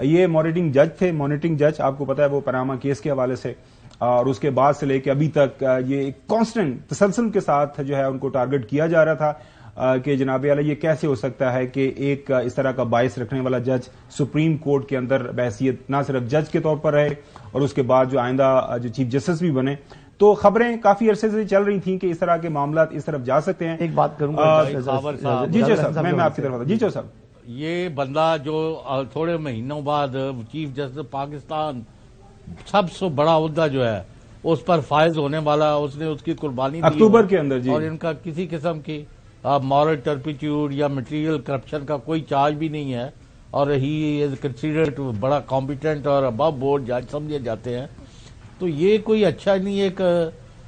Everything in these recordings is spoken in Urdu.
یہ مانیٹرنگ جج تھے. مانیٹرنگ جج آپ کو پتا ہے وہ پاناما کیس کے حوالے سے اور اس کے بعد سے لے کے ابھی تک یہ ایک کانسٹنٹ تسلسل کے ساتھ جو ہے ان کو ٹارگٹ کیا جا رہا تھا کہ جناب اعلیٰ یہ کیسے ہو سکتا ہے کہ ایک اس طرح کا باعث رکھنے والا جج سپریم کورٹ کے اندر بحیثیت نہ صرف جج کے طور پر رہے اور اس کے بعد جو آئندہ جو چیف جسٹس بھی بنے. تو خبریں کافی عرصے سے چل رہی تھیں کہ اس طرح کے معاملات اس طرف جا سکتے ہیں. ایک بات کروں گا جی صاحب میں آپ کی طرف جی صاحب. یہ بندہ جو تھوڑے مہینوں بعد چیف جسٹس پاکستان سب سے بڑا عہدہ جو ہے اس پر فائز ہونے والا, اس نے اس کی قربانی دی اکتوبر کے اندر جی, اور ان کا کسی قسم کی مورل ٹرپیٹیوڈ یا مٹیریل کرپشن کا کوئی چارج بھی نہیں ہے, اور ہی از کنسیڈرڈ بڑا کمپیٹنٹ اور ابو بورڈ جج سمجھے جاتے ہیں. تو یہ کوئی اچھا نہیں,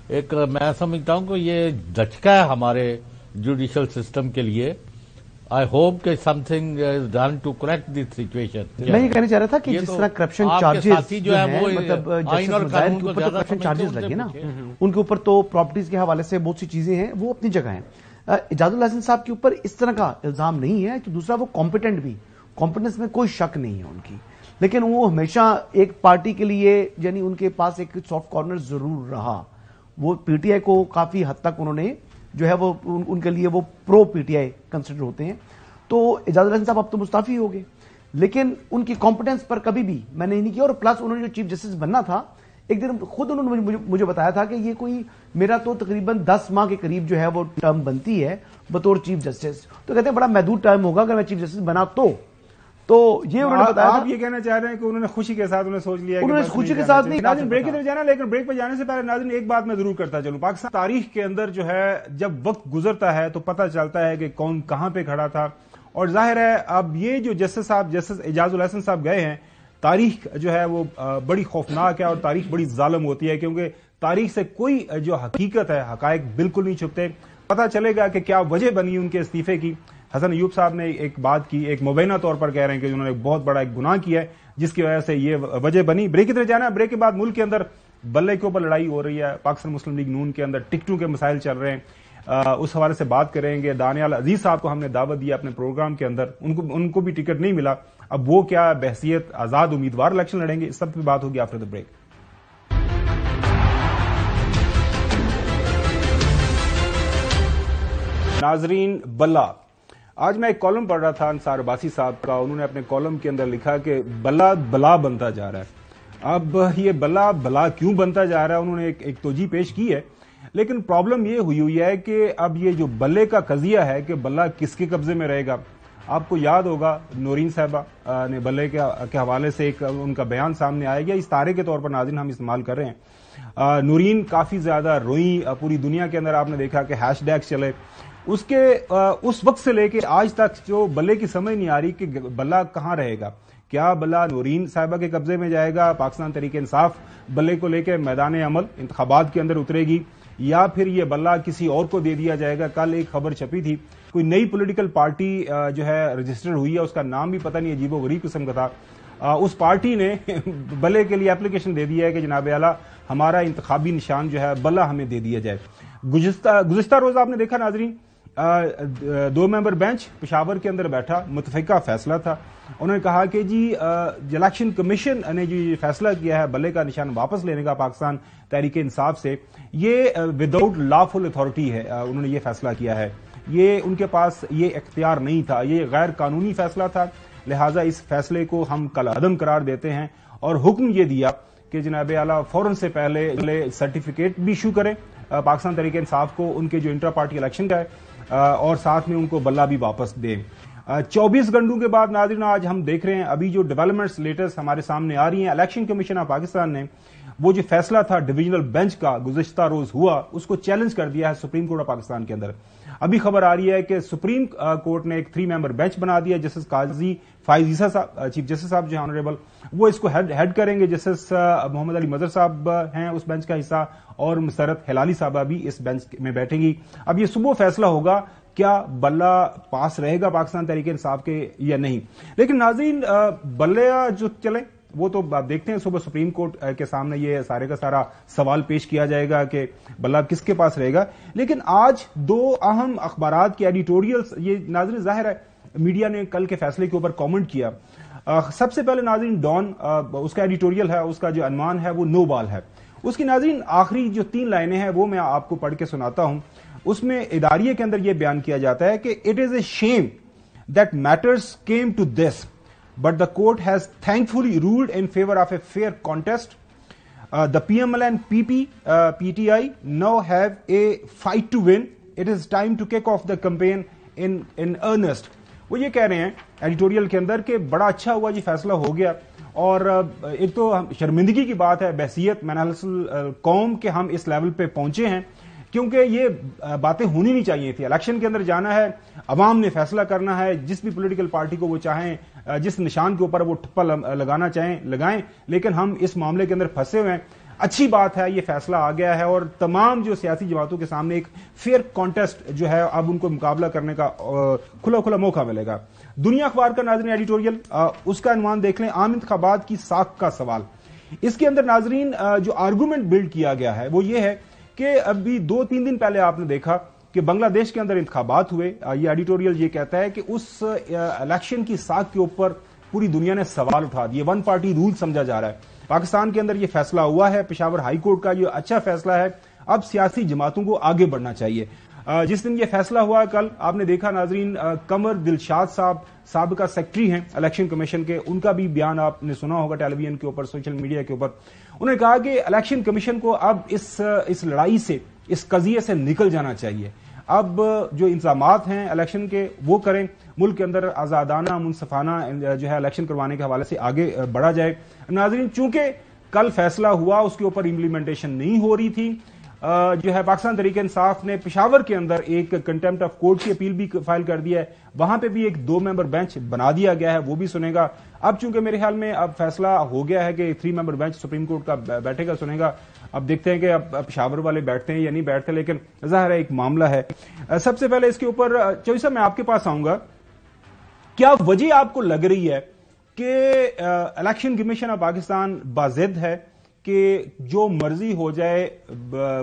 ایک میں سمجھتا ہوں کہ یہ دھچکا ہے ہمارے جوڈیشل سسٹم کے لیے. آئی ہوپ کہ something is done to correct this situation. میں یہ کہنا چاہ رہا تھا کہ جس طرح کرپشن چارجز جو ہے وہ مطلب آئین اور قانون کو زیادہ کرپشن چارجز لگے نا, ان کے اوپر تو پراپرٹیز کے حوالے سے بہت سی چیزیں ہیں وہ اپنی جگہ ہیں. اعجاز الحسن صاحب کے اوپر اس طرح کا الزام نہیں ہے کہ دوسرا وہ کمپیٹنٹ بھی, کمپیٹنس میں کوئی شک نہیں ہے ان کی, لیکن وہ ہمیشہ ایک پارٹی کے لیے یعنی ان کے پاس ایک سافٹ کارنر ضرور رہا. وہ پی ٹی آئی کو کافی حد تک انہوں نے جو ہے وہ ان کے لیے وہ پرو پی ٹی آئی کنسیڈر ہوتے ہیں. تو اعجاز الحسن صاحب اب تو مستعفی ہو گئے, لیکن ان کی کمپیٹنس پر کبھی بھی میں نے نہیں کیا. اور پلس انہوں نے جو چیف جسٹس بننا تھا, ایک دن خود انہوں نے مجھے بتایا تھا کہ یہ کوئی میرا تو تقریباً 10 ماہ کے قریب جو ہے وہ ٹرم بنتی ہے بطور چیف جسٹس. تو کہتے ہیں بڑا محدود ٹائم ہوگا اگر میں چیف جسٹس بنا تو یہ انہوں نے بتایا. آپ یہ کہنا چاہ رہے ہیں کہ انہوں نے خوشی کے ساتھ انہیں سوچ لیا, انہوں نے خوشی کے ساتھ نہیں. ناظرین بریک کی طرف جانا, لیکن بریک پہ جانے سے پہلے ناظرین ایک بات میں ضرور کرتا چلوں. پاکستان تاریخ کے اندر جو ہے جب وقت گزرتا ہے تو پتہ چلتا ہے کہ کون کہاں پہ کھڑا تھا, اور ظاہر ہے اب یہ جو جسٹس اعجاز الحسن صاحب گئے ہیں, تاریخ جو ہے وہ بڑی خوفناک ہے اور تاریخ بڑی ظالم ہوتی ہے, کیونکہ تاریخ سے کوئی جو حقیقت ہے, حقائق بالکل نہیں چھپتے. پتہ چلے گا کہ کیا وجہ بنی ان کے استعفے کی. حسن ایوب صاحب نے ایک بات کی, ایک مبینہ طور پر کہہ رہے ہیں کہ انہوں نے بہت بڑا ایک گناہ کیا ہے جس کی وجہ سے یہ وجہ بنی. بریک کی طرف جانا. بریک کے بعد ملک کے اندر بلے کے اوپر لڑائی ہو رہی ہے, پاکستان مسلم لیگ نون کے اندر ٹکٹوں کے مسائل چل رہے ہیں, اس حوالے سے بات کریں گے. دانیال عزیز صاحب کو ہم نے دعوت دیا اپنے پروگرام کے اندر, ان کو بھی ٹکٹ نہیں ملا. اب وہ کیا بحیثیت آزاد امیدوار الیکشن لڑیں گے, اس سب پہ بات ہوگی آفٹر دا بریک. ناظرین بلا, آج میں ایک کالم پڑھ رہا تھا انصار عباسی صاحب کا. انہوں نے اپنے کالم کے اندر لکھا کہ بلا بلا بنتا جا رہا ہے. اب یہ بلا بلا کیوں بنتا جا رہا ہے, انہوں نے ایک توجہ پیش کی ہے, لیکن پرابلم یہ ہوئی ہے کہ اب یہ جو بلے کا قضیہ ہے کہ بلا کس کے قبضے میں رہے گا. آپ کو یاد ہوگا نورین صاحبہ نے بلے کے حوالے سے ایک ان کا بیان سامنے آیا گیا, اس تارے کے طور پر ناظرین ہم استعمال کر رہے ہیں. نورین کافی زیادہ روئی, پوری دنیا کے اندر آپ نے دیکھا کہ ہیش ٹیگز چلے. اس وقت سے لے کے آج تک جو بلے کی سمجھ نہیں آ رہی کہ بلا کہاں رہے گا. کیا بلا نورین صاحبہ کے قبضے میں جائے گا, پاکستان تحریک انصاف بلے کو لے کے میدان عمل انتخابات کے اندر اترے گی, یا پھر یہ بلا کسی اور کو دے دیا جائے گا. کل ایک خبر چھپی تھی, کوئی نئی پولیٹیکل پارٹی جو ہے رجسٹر ہوئی ہے, اس کا نام بھی پتہ نہیں, عجیب و غریب قسم کا تھا. اس پارٹی نے بلے کے لیے اپلیکیشن دے دی ہے کہ جناب اعلیٰ ہمارا انتخابی نشان جو ہے بلا ہمیں دے دیا جائے. گزشتہ روز آپ نے دیکھا ناظرین, 2 ممبر بینچ پشاور کے اندر بیٹھا, متفقہ فیصلہ تھا. انہوں نے کہا کہ جی الیکشن کمیشن نے جو یہ فیصلہ کیا ہے بلے کا نشان واپس لینے کا پاکستان تحریک انصاف سے, یہ وداؤٹ لافل اتھارٹی ہے. انہوں نے یہ فیصلہ کیا ہے, یہ ان کے پاس یہ اختیار نہیں تھا, یہ غیر قانونی فیصلہ تھا, لہٰذا اس فیصلے کو ہم کالعدم قرار دیتے ہیں. اور حکم یہ دیا کہ جناب اعلیٰ فوراً سے پہلے سرٹیفکیٹ بھی ایشو کریں پاکستان تحریک انصاف کو ان کے جو انٹرا پارٹی الیکشن کا ہے, اور ساتھ میں ان کو بلا بھی واپس دیں. 24 گھنٹوں کے بعد ناظرین آج ہم دیکھ رہے ہیں ابھی جو ڈیولپمنٹس لیٹسٹ ہمارے سامنے آ رہی ہیں. الیکشن کمیشن آف پاکستان نے وہ جو فیصلہ تھا ڈویژنل بینچ کا گزشتہ روز ہوا, اس کو چیلنج کر دیا ہے سپریم کورٹ آف پاکستان کے اندر. ابھی خبر آ رہی ہے کہ سپریم کورٹ نے ایک 3 ممبر بینچ بنا دیا. جسٹس قاضی فائز عیسیٰ صاحب, چیف جسٹس صاحب جو آنریبل, وہ اس کو ہیڈ کریں گے. جسٹس محمد علی مظہر صاحب ہیں اس بینچ کا حصہ, اور مسرت ہلالی صاحبہ بھی اس بینچ میں بیٹھیں گی. اب یہ صبح فیصلہ ہوگا کیا بلا پاس رہے گا پاکستان تحریک انصاف کے یا نہیں. لیکن ناظرین بلیا جو چلے وہ تو آپ دیکھتے ہیں, صبح سپریم کورٹ کے سامنے یہ سارے کا سارا سوال پیش کیا جائے گا کہ بلا کس کے پاس رہے گا. لیکن آج 2 اہم اخبارات کے ایڈیٹوریلز, یہ ناظرین ظاہر ہے میڈیا نے کل کے فیصلے کے اوپر کامنٹ کیا. سب سے پہلے ناظرین ڈان اس کا ایڈیٹوریل ہے، اس کا جو عنوان ہے وہ نو بال ہے. اس کی ناظرین آخری جو 3 لائنیں ہیں وہ میں آپ کو پڑھ کے سناتا ہوں. اس میں اداریے کے اندر یہ بیان کیا جاتا ہے کہ it is a shame that matters came to this but the court has thankfully ruled in favour of a fair contest. The PML and PTI now have a fight to win. It is time to kick off the campaign in earnest. وہ یہ کہہ رہے ہیں ایڈیٹوریل کے اندر کہ بڑا اچھا ہوا جی فیصلہ ہو گیا، اور ایک تو شرمندگی کی بات ہے بحیثیت منحل قوم کہ ہم اس لیول پہ پہنچے ہیں، کیونکہ یہ باتیں ہونی نہیں چاہیے تھی. الیکشن کے اندر جانا ہے، عوام نے فیصلہ کرنا ہے، جس بھی پولیٹیکل پارٹی کو وہ چاہیں، جس نشان کے اوپر وہ ٹھپا لگانا چاہیں لگائیں، لیکن ہم اس معاملے کے اندر پھنسے ہوئے ہیں. اچھی بات ہے یہ فیصلہ آ گیا ہے، اور تمام جو سیاسی جماعتوں کے سامنے ایک فیئر کانٹیسٹ جو ہے اب ان کو مقابلہ کرنے کا کھلا موقع ملے گا. دنیا اخبار کا ناظرین ایڈیٹوریل، اس کا عنوان دیکھ لیں، عام انتخابات کی ساکھ کا سوال. اس کے اندر ناظرین جو آرگومنٹ بلڈ کیا گیا ہے وہ یہ ہے کہ ابھی 2-3 دن پہلے آپ نے دیکھا کہ بنگلہ دیش کے اندر انتخابات ہوئے. یہ ایڈیٹوریل یہ کہتا ہے کہ اس الیکشن کی ساکھ کے اوپر پوری دنیا نے سوال اٹھا دیے. 1 پارٹی رول سمجھا جا رہا ہے. پاکستان کے اندر یہ فیصلہ ہوا ہے، پشاور ہائی کورٹ کا یہ اچھا فیصلہ ہے. اب سیاسی جماعتوں کو آگے بڑھنا چاہیے. جس دن یہ فیصلہ ہوا کل آپ نے دیکھا ناظرین، قمر دلشاد صاحب سابقہ سیکرٹری ہیں الیکشن کمیشن کے، ان کا بھی بیان آپ نے سنا ہوگا ٹیلی ویژن کے اوپر، سوشل میڈیا کے اوپر. انہوں نے کہا کہ الیکشن کمیشن کو اب اس لڑائی سے، اس قضیے سے نکل جانا چاہیے. اب جو انتظامات ہیں الیکشن کے وہ کریں، ملک کے اندر آزادانہ منصفانہ جو ہے الیکشن کروانے کے حوالے سے آگے بڑھا جائے. ناظرین چونکہ کل فیصلہ ہوا اس کے اوپر امپلیمنٹیشن نہیں ہو رہی تھی، جو ہے پاکستان تحریک انصاف نے پشاور کے اندر ایک کنٹمپٹ آف کورٹ کی اپیل بھی فائل کر دیا ہے. وہاں پہ بھی ایک 2 ممبر بینچ بنا دیا گیا ہے، وہ بھی سنے گا. اب چونکہ میرے خیال میں اب فیصلہ ہو گیا ہے کہ 3 ممبر بینچ سپریم کورٹ کا بیٹھے گا، سنے گا. اب دیکھتے ہیں کہ اب پشاور والے بیٹھتے ہیں یا نہیں بیٹھتے، لیکن ظاہر ہے ایک معاملہ ہے. سب سے پہلے اس کے اوپر چوہدری صاحب میں آپ کے پاس آؤں گا. کیا وجہ آپ کو لگ رہی ہے کہ الیکشن کمیشن آف پاکستان باضد ہے کہ جو مرضی ہو جائے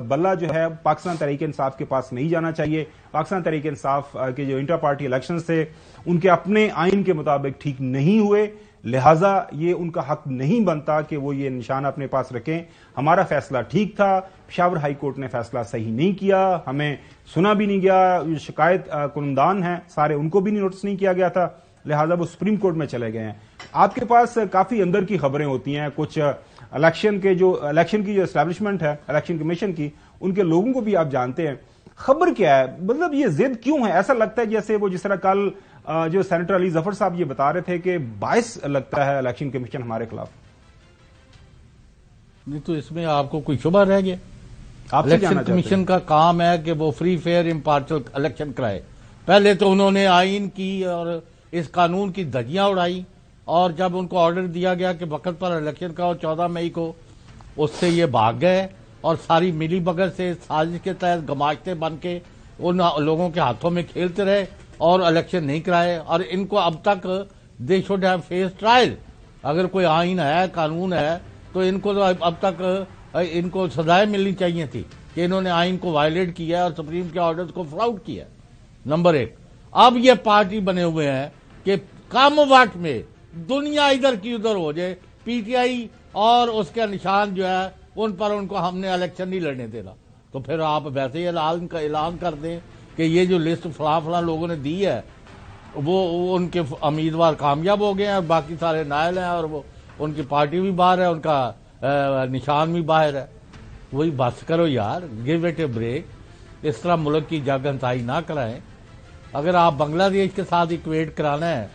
بلہ جو ہے پاکستان تحریک انصاف کے پاس نہیں جانا چاہیے؟ پاکستان تحریک انصاف کے جو انٹر پارٹی الیکشنز تھے ان کے اپنے آئین کے مطابق ٹھیک نہیں ہوئے، لہٰذا یہ ان کا حق نہیں بنتا کہ وہ یہ نشانہ اپنے پاس رکھیں. ہمارا فیصلہ ٹھیک تھا، پشاور ہائی کورٹ نے فیصلہ صحیح نہیں کیا، ہمیں سنا بھی نہیں گیا، شکایت کنندان ہیں سارے ان کو بھی نوٹس نہیں کیا گیا تھا، لہٰذا وہ سپریم کورٹ میں چلے گئے ہیں. آپ کے پاس کافی اندر کی خبریں ہوتی ہیں، کچھ الیکشن کی جو اسٹیبلشمنٹ ہے الیکشن کمیشن کی، ان کے لوگوں کو بھی آپ جانتے ہیں. خبر کیا ہے؟ مطلب یہ ضد کیوں ہے؟ ایسا لگتا ہے جیسے وہ جس طرح کل جو سینیٹر علی ظفر صاحب یہ بتا رہے تھے کہ باعث لگتا ہے الیکشن کمیشن ہمارے خلاف. نہیں تو اس میں آپ کو کوئی شبہ رہ گیا؟ الیکشن کمیشن کا کام ہے کہ وہ فری فیئر امپارشل الیکشن کرائے. پہلے تو انہوں نے آئین کی اور اس قانون کی دھجیاں اڑائی، اور جب ان کو آرڈر دیا گیا کہ وقت پر الیکشن کا 14 مئی کو، اس سے یہ بھاگ گئے اور ساری ملی بگت سے سازش کے تحت گماشتے بن کے ان لوگوں کے ہاتھوں میں کھیلتے رہے اور الیکشن نہیں کرائے. اور ان کو اب تک they should have face trial. اگر کوئی آئین ہے، قانون ہے، تو ان کو اب تک ان کو سزائیں ملنی چاہیے تھی کہ انہوں نے آئین کو وائلیٹ کیا اور سپریم کے آرڈرز کو فلاؤٹ کیا. نمبر 1. اب یہ پارٹی بنے ہوئے ہیں کہ کم وقت میں دنیا ادھر کی ادھر ہو جائے، پی ٹی آئی اور اس کے نشان جو ہے ان پر ان کو ہم نے الیکشن نہیں لڑنے دینا. تو پھر آپ ویسے ہی اعلان کر دیں کہ یہ جو لسٹ فلاں لوگوں نے دی ہے وہ ان کے امیدوار کامیاب ہو گئے ہیں اور باقی سارے نائل ہیں، اور وہ ان کی پارٹی بھی باہر ہے، ان کا نشان بھی باہر ہے. وہی بس کرو یار، گیو اٹ اے بریک. اس طرح ملک کی جگ ہنسائی نہ کرائیں. اگر آپ بنگلہ دیش کے ساتھ اکویٹ کرانا ہے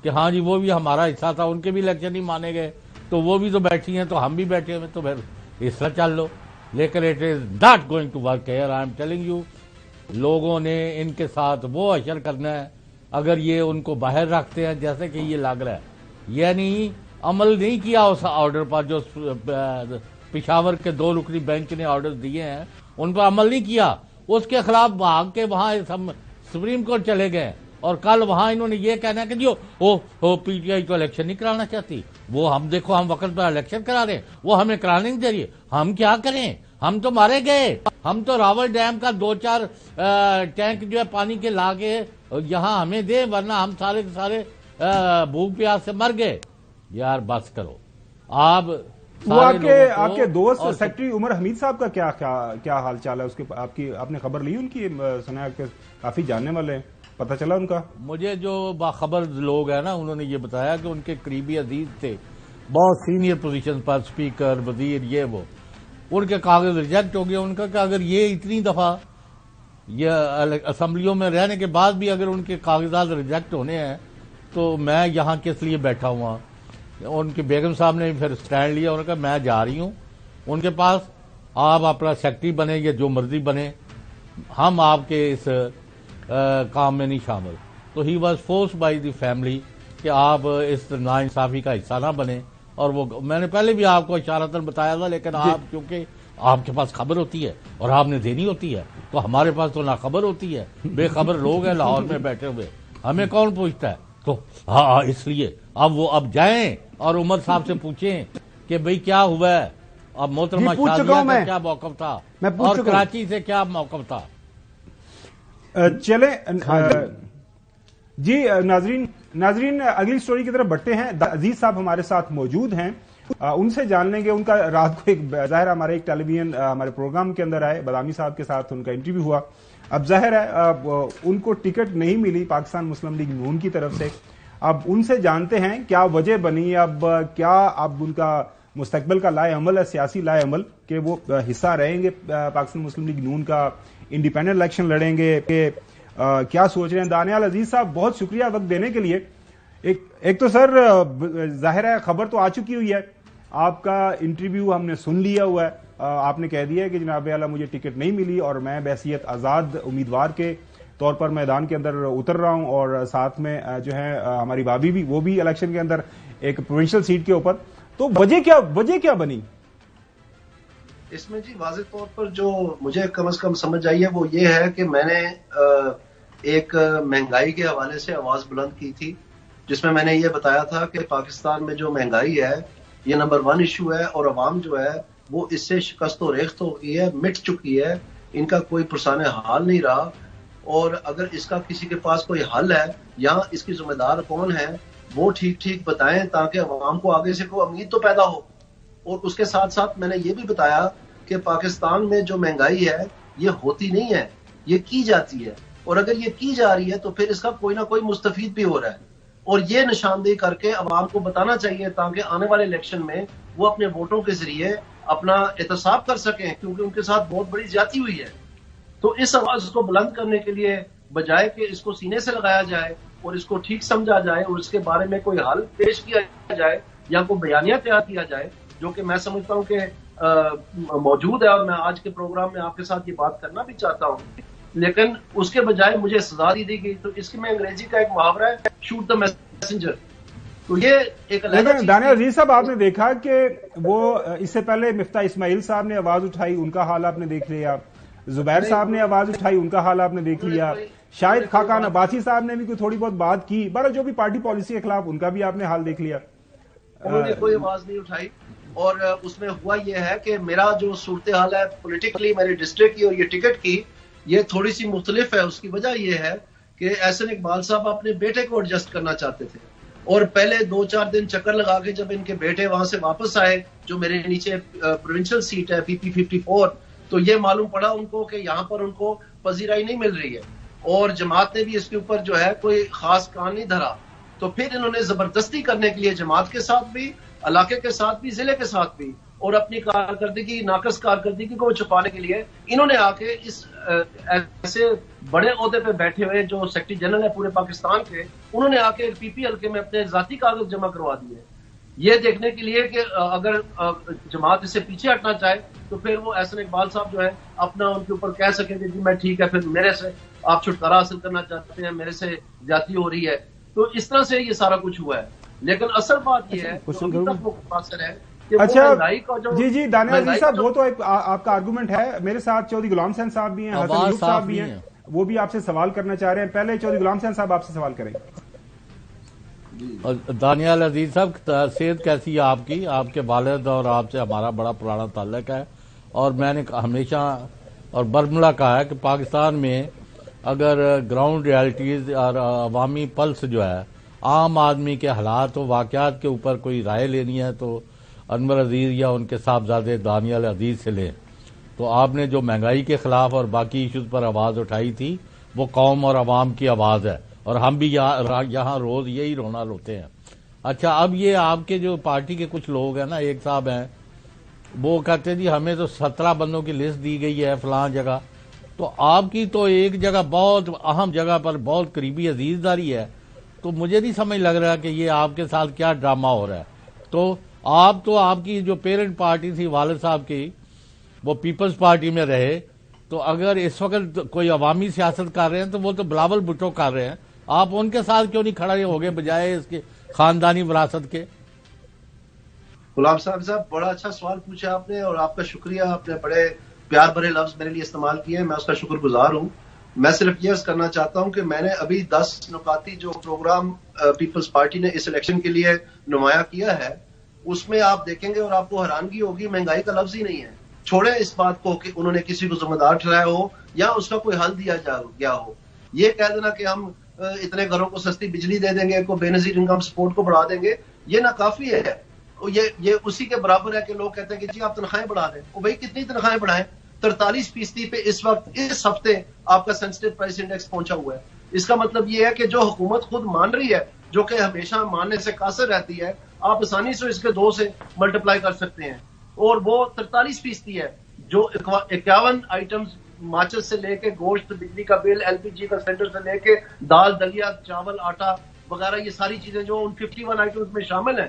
کہ ہاں جی وہ بھی ہمارا حصہ تھا، ان کے بھی الیکشن نہیں مانے گئے تو وہ بھی تو بیٹھی ہیں تو ہم بھی بیٹھے ہوئے، تو پھر اس طرح چل لو. لیکن it is not going to work here. I am telling you, لوگوں نے ان کے ساتھ وہ اشر کرنا ہے اگر یہ ان کو باہر رکھتے ہیں جیسے کہ یہ لگ رہا ہے. یعنی عمل نہیں کیا اس آرڈر پر جو پشاور کے 2 رکنی بینچ نے آرڈر دیے ہیں، ان پر عمل نہیں کیا. اس کے خلاف بھاگ کے وہاں سپریم کورٹ چلے گئے، اور کل وہاں انہوں نے یہ کہنا کہ جو پی ٹی آئی کو الیکشن نہیں کرانا چاہتی، وہ ہم دیکھو ہم وقت پر الیکشن کرا رہے ہیں، وہ ہمیں کرانے نہیں دے رہی. ہم کیا کریں؟ ہم تو مارے گئے. ہم تو راول ڈیم کا 2-4 ٹینک جو ہے پانی کے لا کے یہاں ہمیں دے، ورنہ ہم سارے کے سارے بھوک پیاس سے مر گئے. یار بس کرو آپ. وہ آپ کے دوست سیکرٹری عمر حمید صاحب کا کیا حال چال ہے؟ اس کے آپ نے خبر لی ان کی؟ سنا کہ کافی جاننے والے ہیں، پتہ چلا ان کا؟ مجھے جو باخبر لوگ ہیں نا انہوں نے یہ بتایا کہ ان کے قریبی عزیز تھے بہت سینئر پوزیشن پر، اسپیکر، وزیر، یہ وہ، ان کے کاغذ ریجیکٹ ہو گیا ان کا، کہ اگر یہ اتنی دفعہ یہ اسمبلیوں میں رہنے کے بعد بھی اگر ان کے کاغذات ریجیکٹ ہونے ہیں تو میں یہاں کس لیے بیٹھا ہوا. ان کے بیگم صاحب نے پھر سٹینڈ لیا، انہوں نے کہا میں جا رہی ہوں ان کے پاس، آپ اپنا سیکرٹری بنے یا جو مرضی بنے، ہم آپ کے اس کام میں نہیں شامل. تو he was forced by the family کہ آپ اس ناانصافی کا حصہ نہ بنے. اور وہ میں نے پہلے بھی آپ کو اشارتاً بتایا تھا، لیکن آپ کیونکہ آپ کے پاس خبر ہوتی ہے اور آپ نے دینی ہوتی ہے، تو ہمارے پاس تو نہ خبر ہوتی ہے، بے خبر لوگ ہیں لاہور میں بیٹھے ہوئے، ہمیں کون پوچھتا ہے. تو ہاں اس لیے اب جائیں اور عمر صاحب سے پوچھیں کہ بھئی کیا ہوا ہے، اب محترمہ شازیہ کا کیا موقف تھا اور کراچی سے کیا موقف تھا. چلیں جی ناظرین اگلی سٹوری کی طرف بڑھتے ہیں. عزیز صاحب ہمارے ساتھ موجود ہیں، ان سے جان لیں گے. ان کا رات کو ایک ظاہر ہمارے ایک ٹیلی ویژن ہمارے پروگرام کے اندر آئے، بادامی صاحب کے ساتھ ان کا انٹرویو ہوا. اب ظاہر ہے ان کو ٹکٹ نہیں ملی پاکستان مسلم لیگ نون کی طرف سے. اب ان سے جانتے ہیں کیا وجہ بنی، اب کیا اب ان کا مستقبل کا لائے عمل ہے، سیاسی لائے عمل، کہ وہ حصہ رہیں گے پاکستان مسلم لیگ نون کا، انڈیپینڈنٹ الیکشن لڑیں گے، کہ کیا سوچ رہے ہیں. دانیال عزیز صاحب بہت شکریہ وقت دینے کے لیے. ایک تو سر ظاہر ہے خبر تو آ چکی ہوئی ہے، آپ کا انٹرویو ہم نے سن لیا ہوا ہے، آپ نے کہہ دیا ہے کہ جناب اعلیٰ مجھے ٹکٹ نہیں ملی اور میں بحیثیت آزاد امیدوار کے طور پر میدان کے اندر اتر رہا ہوں، اور ساتھ میں جو ہے ہماری بابی بھی، وہ بھی الیکشن کے اندر ایک پروونشل سیٹ کے اوپر. تو وجہ کیا بنی اس میں؟ جی واضح طور پر جو مجھے کم از کم سمجھ آئی ہے وہ یہ ہے کہ میں نے ایک مہنگائی کے حوالے سے آواز بلند کی تھی، جس میں نے یہ بتایا تھا کہ پاکستان میں جو مہنگائی ہے یہ نمبر 1 ایشو ہے، اور عوام جو ہے وہ اس سے شکست و ریخت ہو گئی ہے، مٹ چکی ہے، ان کا کوئی پرسان حال نہیں رہا. اور اگر اس کا کسی کے پاس کوئی حل ہے یا اس کی ذمہ دار کون ہے وہ ٹھیک بتائیں، تاکہ عوام کو آگے سے کوئی امید تو پیدا ہو. اور اس کے ساتھ ساتھ میں نے یہ بھی بتایا کہ پاکستان میں جو مہنگائی ہے یہ ہوتی نہیں ہے، یہ کی جاتی ہے، اور اگر یہ کی جا رہی ہے تو پھر اس کا کوئی نہ کوئی مستفید بھی ہو رہا ہے، اور یہ نشاندہی کر کے عوام کو بتانا چاہیے تاکہ آنے والے الیکشن میں وہ اپنے ووٹوں کے ذریعے اپنا احتساب کر سکیں، کیونکہ ان کے ساتھ بہت بڑی زیادتی ہوئی ہے. تو اس آواز کو بلند کرنے کے لیے بجائے کہ اس کو سینے سے لگایا جائے اور اس کو ٹھیک سمجھا جائے اور اس کے بارے میں کوئی حل پیش کیا جائے یا کوئی بیانیہ تیار کیا جائے، جو کہ میں سمجھتا ہوں کہ موجود ہے، اور میں آج کے پروگرام میں آپ کے ساتھ یہ بات کرنا بھی چاہتا ہوں، لیکن اس کے بجائے مجھے سزا دی گئی. تو اس میں انگریزی کا ایک محاورہ ہے، شوٹ دا میسنجر. تو یہ ایک دانیال عزیز صاحب آپ نے دیکھا کہ وہ اس سے پہلے مفتاح اسماعیل صاحب نے آواز اٹھائی، ان کا حال آپ نے دیکھ لیا، زبیر صاحب نے آواز اٹھائی، ان کا حال آپ نے دیکھ لیا، شاید خاقان عباسی صاحب نے بھی کوئی تھوڑی بہت بات کی، بہرحال جو بھی پارٹی پالیسی کے خلاف، ان کا بھی آپ نے حال دیکھ لیا. انہوں نے کوئی آواز نہیں اٹھائی. اور اس میں ہوا یہ ہے کہ میرا جو صورتحال ہے پولیٹیکلی میرے ڈسٹرکٹ کی اور یہ ٹکٹ کی، یہ تھوڑی سی مختلف ہے. اس کی وجہ یہ ہے کہ احسن اقبال صاحب اپنے بیٹے کو ایڈجسٹ کرنا چاہتے تھے، اور پہلے 2-4 دن چکر لگا کے جب ان کے بیٹے وہاں سے واپس آئے، جو میرے نیچے پروونشل سیٹ ہے PP 54، تو یہ معلوم پڑا ان کو کہ یہاں پر ان کو پذیرائی نہیں مل رہی ہے، اور جماعت نے بھی اس کے اوپر جو ہے کوئی خاص کان نہیں دھرا. تو پھر انہوں نے زبردستی کرنے کے لیے جماعت کے ساتھ بھی، علاقے کے ساتھ بھی، ضلع کے ساتھ بھی، اور اپنی کارکردگی، ناقص کارکردگی کو چھپانے کے لیے انہوں نے آ کے اس ایسے بڑے عہدے پہ بیٹھے ہوئے جو سیکرٹری جنرل ہے پورے پاکستان کے، انہوں نے آ کے PP حلقے میں اپنے ذاتی کاغذ جمع کروا دیے، یہ دیکھنے کے لیے کہ اگر جماعت اس سے پیچھے ہٹنا چاہے تو پھر وہ احسن اقبال صاحب جو ہے اپنا ان کے اوپر کہہ سکیں کہ جی میں ٹھیک ہے، پھر میرے سے آپ چھٹکارا حاصل کرنا چاہتے ہیں، میرے سے زیادتی ہو رہی ہے. تو اس طرح سے یہ سارا کچھ ہوا ہے. لیکن اصل بات یہ ہے ابھی تک وہ متاثر ہے کہ جی دانیال عزیز صاحب، وہ تو آپ کا آرگومنٹ ہے. میرے ساتھ چودھری غلام حسین صاحب بھی ہیں، حسن ایوب صاحب بھی ہیں، وہ بھی آپ سے سوال کرنا چاہ رہے ہیں. پہلے چودھری غلام حسین صاحب آپ سے سوال کریں. دانیال عزیز صاحب، صحت کیسی ہے آپ کے والد اور آپ سے ہمارا بڑا پرانا تعلق ہے، اور میں نے ہمیشہ اور برملا کہا ہے کہ پاکستان میں اگر گراؤنڈ ریالٹیز اور عوامی پلس جو ہے عام آدمی کے حالات و واقعات کے اوپر کوئی رائے لینی ہے تو انور عزیز یا ان کے صاحبزادے دانیال عزیز سے لیں. تو آپ نے جو مہنگائی کے خلاف اور باقی ایشوز پر آواز اٹھائی تھی وہ قوم اور عوام کی آواز ہے, اور ہم بھی یہاں روز یہی رونا روتے ہیں. اچھا, اب یہ آپ کے جو پارٹی کے کچھ لوگ ہیں نا, ایک صاحب ہیں وہ کہتے ہیں جی ہمیں تو 17 بندوں کی لسٹ دی گئی ہے فلاں جگہ, تو آپ کی تو ایک جگہ بہت اہم جگہ پر بہت قریبی عزیز داری ہے, تو مجھے نہیں سمجھ لگ رہا کہ یہ آپ کے ساتھ کیا ڈرامہ ہو رہا ہے. تو آپ کی جو پیرنٹ پارٹی تھی والد صاحب کی, وہ پیپلز پارٹی میں رہے, تو اگر اس وقت کوئی عوامی سیاست کر رہے ہیں تو وہ تو بلاول بھٹو کر رہے ہیں, آپ ان کے ساتھ کیوں نہیں کھڑے ہو گئے بجائے اس کے خاندانی وراثت کے؟ غلام صاحب بڑا اچھا سوال پوچھا آپ نے, اور آپ کا شکریہ. آپ نے بڑے پیار بھرے لفظ میرے لیے استعمال کیے ہیں, میں اس کا شکر گزار ہوں. میں صرف یہ عرض کرنا چاہتا ہوں کہ میں نے ابھی 10 نکاتی جو پروگرام پیپلز پارٹی نے اس الیکشن کے لیے نمایاں کیا ہے, اس میں آپ دیکھیں گے اور آپ کو حیرانگی ہوگی, مہنگائی کا لفظ ہی نہیں ہے. چھوڑیں اس بات کو کہ انہوں نے کسی کو ذمہ دار ٹھہرایا ہو یا اس کا کوئی حل دیا گیا ہو. یہ کہہ دینا کہ ہم اتنے گھروں کو سستی بجلی دے دیں گے, کو بے نظیر انکم سپورٹ کو بڑھا دیں گے, یہ ناکافی ہے. یہ اسی کے برابر ہے کہ لوگ کہتے ہیں کہ جی آپ تنخواہیں بڑھا دیں. وہ بھائی کتنی تنخواہیں بڑھائیں؟ 43% پہ اس وقت اس ہفتے آپ کا سینسٹیو پرائس انڈیکس پہنچا ہوا ہے. اس کا مطلب یہ ہے کہ جو حکومت خود مان رہی ہے, جو کہ ہمیشہ ماننے سے قاصر رہتی ہے, آپ آسانی سے اس کے 2 سے ملٹیپلائی کر سکتے ہیں, اور وہ 43% ہے. جو 51 آئٹمز ماچس سے لے کے گوشت, بجلی کا بل, LPG کا سینٹر سے لے کے دال, دلیا, چاول, آٹا وغیرہ, یہ ساری چیزیں جو ان 51 آئٹمز میں شامل ہیں,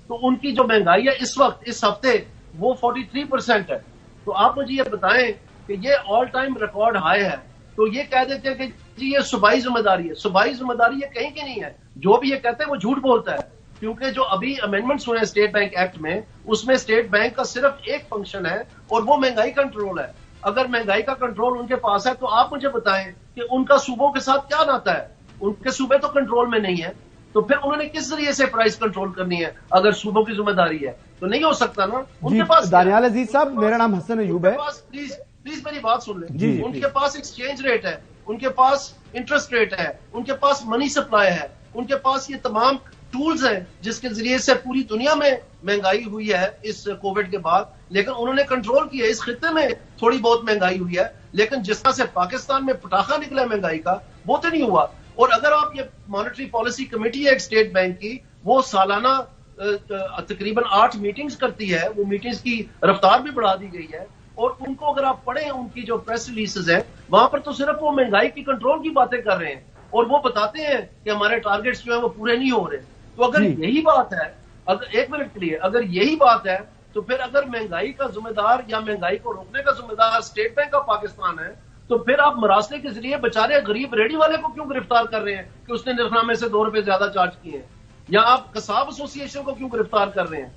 تو ان کی جو مہنگائی ہے اس وقت اس ہفتے وہ 43% ہے. تو آپ مجھے یہ بتائیں کہ یہ آل ٹائم ریکارڈ ہائی ہے, تو یہ کہہ دیتے ہیں کہ جی یہ صوبائی ذمہ داری ہے. صوبائی ذمہ داری یہ کہیں کی نہیں ہے. جو بھی یہ کہتے ہیں وہ جھوٹ بولتا ہے, کیونکہ جو ابھی امینڈمنٹس ہوئے ہیں اسٹیٹ بینک ایکٹ میں, اس میں اسٹیٹ بینک کا صرف ایک فنکشن ہے اور وہ مہنگائی کنٹرول ہے. اگر مہنگائی کا کنٹرول ان کے پاس ہے تو آپ مجھے بتائیں کہ ان کا صوبوں کے ساتھ کیا ناتا ہے؟ ان کے صوبے تو کنٹرول میں نہیں ہے, تو پھر انہوں نے کس ذریعے سے پرائس کنٹرول کرنی ہے؟ اگر صوبوں کی ذمہ داری ہے تو نہیں ہو سکتا نا. ان کے پاس دانیال عزیز صاحب, میرا نام حسن ایوب ہے. پلیز میری بات سن لیں. ان کے پاس ایکسچینج ریٹ ہے, ان کے پاس انٹرسٹ ریٹ ہے, ان کے پاس منی سپلائی ہے, ان کے پاس یہ تمام ٹولز ہیں جس کے ذریعے سے پوری دنیا میں مہنگائی ہوئی ہے اس کووڈ کے بعد, لیکن انہوں نے کنٹرول کیا. اس خطے میں تھوڑی بہت مہنگائی ہوئی ہے, لیکن جس طرح سے پاکستان میں پٹاخہ نکلا مہنگائی کا, وہ تو نہیں ہوا. اور اگر آپ یہ مانیٹری پالیسی کمیٹی ہے ایک اسٹیٹ بینک کی, وہ سالانہ تقریباً 8 میٹنگز کرتی ہے. وہ میٹنگز کی رفتار بھی بڑھا دی گئی ہے, اور ان کو اگر آپ پڑھیں ان کی جو پریس ریلیزز ہیں, وہاں پر تو صرف وہ مہنگائی کی کنٹرول کی باتیں کر رہے ہیں, اور وہ بتاتے ہیں کہ ہمارے ٹارگیٹس جو ہیں وہ پورے نہیں ہو رہے. تو اگر یہی بات ہے, اگر 1 منٹ کے لیے اگر یہی بات ہے, تو پھر اگر مہنگائی کا ذمہ دار یا مہنگائی کو روکنے کا ذمہ دار اسٹیٹ بینک آف پاکستان ہے, تو پھر آپ مراسلے کے ذریعے بےچارے غریب ریڑھی والے کو کیوں گرفتار کر رہے ہیں کہ اس نے نرخنامے سے 2 روپے زیادہ چارج کیے ہیں؟ یا آپ قصاب ایسوسی ایشن کو کیوں گرفتار کر رہے ہیں؟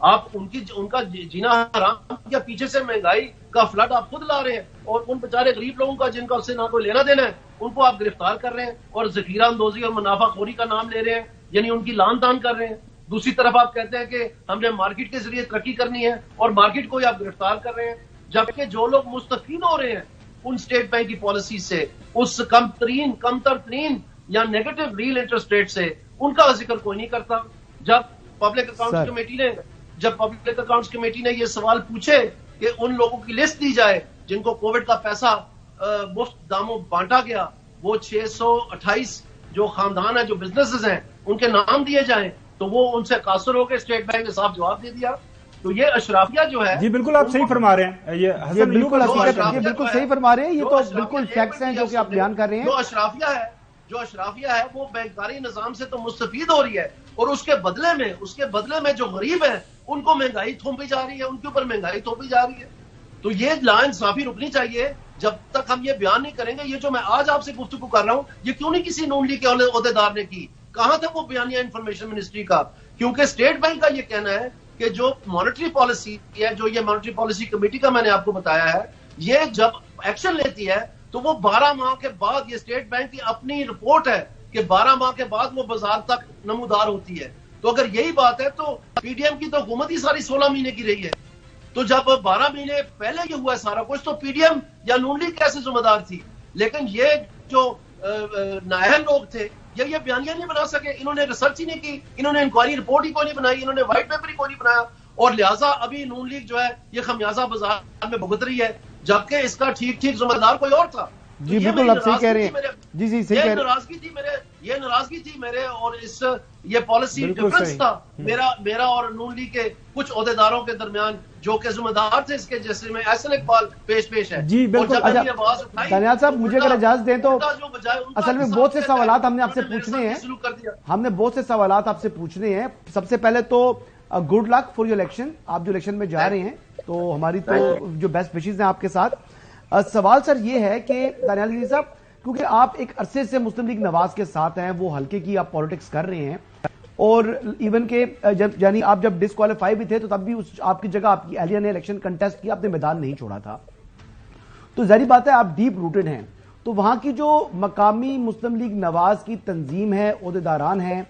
آپ ان کا جینا حرام یا پیچھے سے مہنگائی کا فلڈ آپ خود لا رہے ہیں, اور ان بےچارے غریب لوگوں کا جن کا اس سے نہ کوئی لینا دینا ہے, ان کو آپ گرفتار کر رہے ہیں اور ذخیرہ اندوزی اور منافع خوری کا نام لے رہے ہیں, یعنی ان کی لان تان کر رہے ہیں. دوسری طرف آپ کہتے ہیں کہ ہم نے مارکیٹ کے ذریعے ترقی کرنی ہے, اور مارکیٹ کو ہی آپ گرفتار کر رہے ہیں, جبکہ جو لوگ مستفید ہو رہے ہیں ان اسٹیٹ بینک کی پالیسی سے, اس کم ترین یا نیگیٹو ریل انٹرسٹ ریٹ سے, ان کا ذکر کوئی نہیں کرتا. جب پبلک اکاؤنٹس کمیٹی نے یہ سوال پوچھے کہ ان لوگوں کی لسٹ دی جائے جن کو کووڈ کا پیسہ مفت داموں بانٹا گیا, وہ 628 جو خاندان ہیں, جو بزنسز ہیں, ان کے نام دیے جائیں, تو وہ ان سے قاصر ہو کے اسٹیٹ بینک نے صاحب جواب دے دیا. تو یہ اشرافیہ جو ہے, جی بالکل آپ صحیح فرما رہے ہیں, یہ بالکل صحیح فرما رہے ہیں, یہ تو بالکل فیکٹس ہیں جو کہ آپ بیان کر رہے ہیں. جو اشرافیہ ہے وہ بینکاری نظام سے تو مستفید ہو رہی ہے, اور اس کے بدلے میں جو غریب ہیں ان کو مہنگائی تھوپی جا رہی ہے, ان کے اوپر مہنگائی تھوپی جا رہی ہے. تو یہ لاانصافی رکنی چاہیے. جب تک ہم یہ بیان نہیں کریں گے, یہ جو میں آج آپ سے گفتگو کر رہا ہوں, یہ کیوں نہیں کسی نون لیگ کے عہدیدار نے کی؟ کہاں تھا وہ بیانیہ انفارمیشن منسٹری کا؟ کیونکہ اسٹیٹ بینک کا یہ کہنا ہے کہ جو مانیٹری پالیسی ہے, جو یہ مانیٹری پالیسی کمیٹی کا میں نے آپ کو بتایا ہے, یہ جب ایکشن لیتی ہے تو وہ 12 ماہ کے بعد, یہ اسٹیٹ بینک کی اپنی رپورٹ ہے کہ 12 ماہ کے بعد وہ بازار تک نمودار ہوتی ہے. تو اگر یہی بات ہے تو پی ڈی ایم کی تو حکومت ہی ساری 16 مہینے کی رہی ہے. تو جب 12 مہینے پہلے یہ ہوا ہے سارا کچھ, تو پی ڈی ایم یا نون لیگ کیسے ذمہ دار تھی؟ لیکن یہ جو نااہل لوگ تھے یہ بیانیہ نہیں بنا سکے, انہوں نے ریسرچ ہی نہیں کی, انہوں نے انکوائری رپورٹ ہی کوئی نہیں بنائی, انہوں نے وائٹ پیپر ہی کوئی نہیں بنایا, اور لہٰذا ابھی نون لیگ جو ہے یہ خمیازہ بازار میں بھگت رہی ہے, جبکہ اس کا ٹھیک ذمہ دار کوئی اور تھا. جی بالکل آپ صحیح کہہ رہے ہیں. جی جی صحیح کہہ رہے ہیں. یہ ناراضگی تھی میرے, اور اس یہ پالیسی ڈفرنس تھا میرا اور نون لیگ کے کچھ عہدیداروں کے درمیان جو کہ ذمہ دار تھے اس کے, جیسے میں احسن اقبال پیش ہے. جی بالکل. دانیال صاحب مجھے اگر اجازت دیں تو اصل میں بہت سے سوالات ہم نے آپ سے پوچھنے ہیں. سب سے پہلے تو good luck for your election, آپ جو الیکشن میں جا رہے ہیں تو ہماری تو جو بیسٹ وشز ہیں آپ کے ساتھ. سوال سر یہ ہے کہ دانیال گیری صاحب, کیونکہ آپ ایک عرصے سے مسلم لیگ نواز کے ساتھ ہیں, وہ حلقے کی آپ پالیٹکس کر رہے ہیں, اور ایون کہ یعنی آپ جب ڈسکوالیفائی بھی تھے تو تب بھی آپ کی جگہ آپ کی اہلیہ نے الیکشن کنٹیسٹ کیا, آپ نے میدان نہیں چھوڑا تھا, تو ظاہری بات ہے آپ ڈیپ روٹڈ ہیں. تو وہاں کی جو مقامی مسلم لیگ نواز کی تنظیم ہے, عہدیداران ہیں,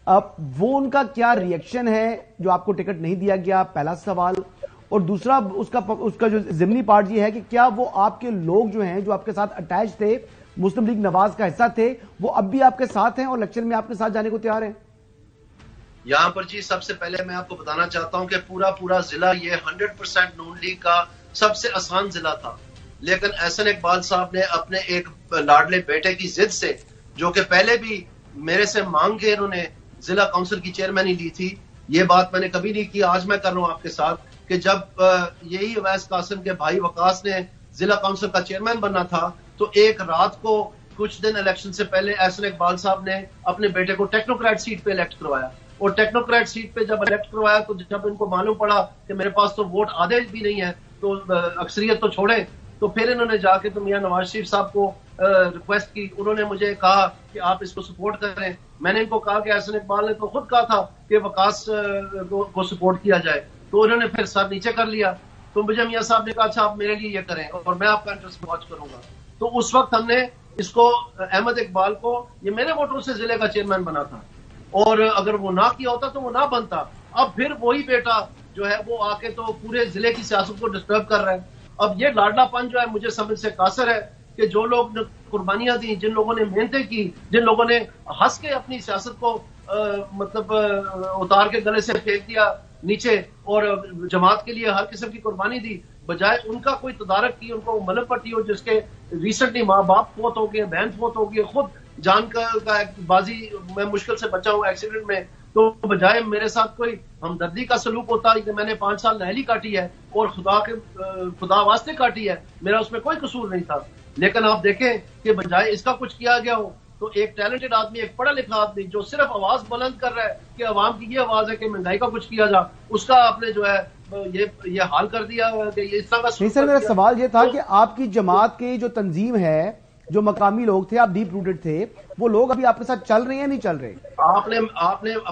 وہ ان کا کیا ری ایکشن ہے جو آپ کو ٹکٹ نہیں دیا گیا, پہلا سوال. اور دوسرا اس کا جو ضمنی پارٹ یہ ہے کہ کیا وہ آپ کے لوگ جو ہیں جو آپ کے ساتھ اٹیچ تھے, مسلم لیگ نواز کا حصہ تھے, وہ اب بھی آپ کے ساتھ ہیں اور الیکشن میں آپ کے ساتھ جانے کو تیار ہیں؟ یہاں پر جی سب سے پہلے میں آپ کو بتانا چاہتا ہوں کہ پورا ضلع یہ 100% نون لیگ کا سب سے آسان ضلع تھا, لیکن احسن اقبال صاحب نے اپنے ایک لاڈلے بیٹے کی ضد سے, جو کہ پہلے بھی میرے سے مانگ کے انہوں نے ضلع کونسل کی چیئرمینی لی تھی, یہ بات میں نے کبھی نہیں کی, آج میں کر رہا ہوں آپ کے ساتھ, کہ جب یہی اویس قاسم کے بھائی وقاص نے ضلع کونسل کا چیئرمین بننا تھا تو ایک رات کو کچھ دن الیکشن سے پہلے احسن اقبال صاحب نے اپنے بیٹے کو ٹیکنوکریٹ سیٹ پہ الیکٹ کروایا, اور ٹیکنوکریٹ سیٹ پہ جب الیکٹ کروایا تو جب ان کو معلوم پڑا کہ میرے پاس تو ووٹ آدھے بھی نہیں ہے تو اکثریت تو چھوڑیں, تو پھر انہوں نے جا کے تو میاں نواز شریف صاحب کو ریکویسٹ کی, انہوں نے مجھے کہا کہ آپ اس کو سپورٹ کریں. میں نے ان کو کہا کہ احسن اقبال نے تو خود کہا تھا کہ وقاص کو سپورٹ کیا جائے, تو انہوں نے پھر سر نیچے کر لیا. تو مجھے میاں صاحب نے کہا اچھا آپ میرے لیے یہ کریں اور میں آپ کا انٹرسٹ واچ کروں گا. تو اس وقت ہم نے اس کو احمد اقبال کو, یہ میرے ووٹوں سے ضلع کا چیئرمین بنا تھا, اور اگر وہ نہ کیا ہوتا تو وہ نہ بنتا. اب پھر وہی بیٹا جو ہے وہ آ کے تو پورے ضلع کی سیاست کو ڈسٹرب کر رہا ہے. اب یہ لاڈلا پن جو ہے مجھے سمجھ سے قاصر ہے کہ جو لوگ نے قربانیاں دی, جن لوگوں نے محنتیں کی, جن لوگوں نے ہنس کے اپنی سیاست کو مطلب اتار کے گلے سے پھینک دیا نیچے اور جماعت کے لیے ہر قسم کی قربانی دی, بجائے ان کا کوئی تدارک کی, ان کو ملم پٹی ہو, جس کے ریسنٹلی ماں باپ فوت ہو گئے, بہن فوت ہو گئی, خود جان کا بازی میں مشکل سے بچا ہوں ایکسیڈنٹ میں, تو بجائے میرے ساتھ کوئی ہمدردی کا سلوک ہوتا ہے کہ میں نے 5 سال نہلی کاٹی ہے اور خدا واسطے کاٹی ہے, میرا اس میں کوئی قصور نہیں تھا. لیکن آپ دیکھیں کہ بجائے اس کا کچھ کیا گیا ہو تو ایک ٹیلنٹڈ آدمی, ایک پڑھا لکھا آدمی جو صرف آواز بلند کر رہا ہے کہ عوام کی یہ آواز ہے کہ مہنگائی کا کچھ کیا جا, اس کا آپ نے جو ہے یہ حال کر دیا کہ یہ اس طرح کا. نہیں سر, میرا سوال یہ تھا کہ آپ کی جماعت کی جو تنظیم ہے, جو مقامی لوگ تھے, آپ ڈیپ روٹڈ تھے, وہ لوگ ابھی آپ کے ساتھ چل رہے ہیں یا نہیں چل رہے؟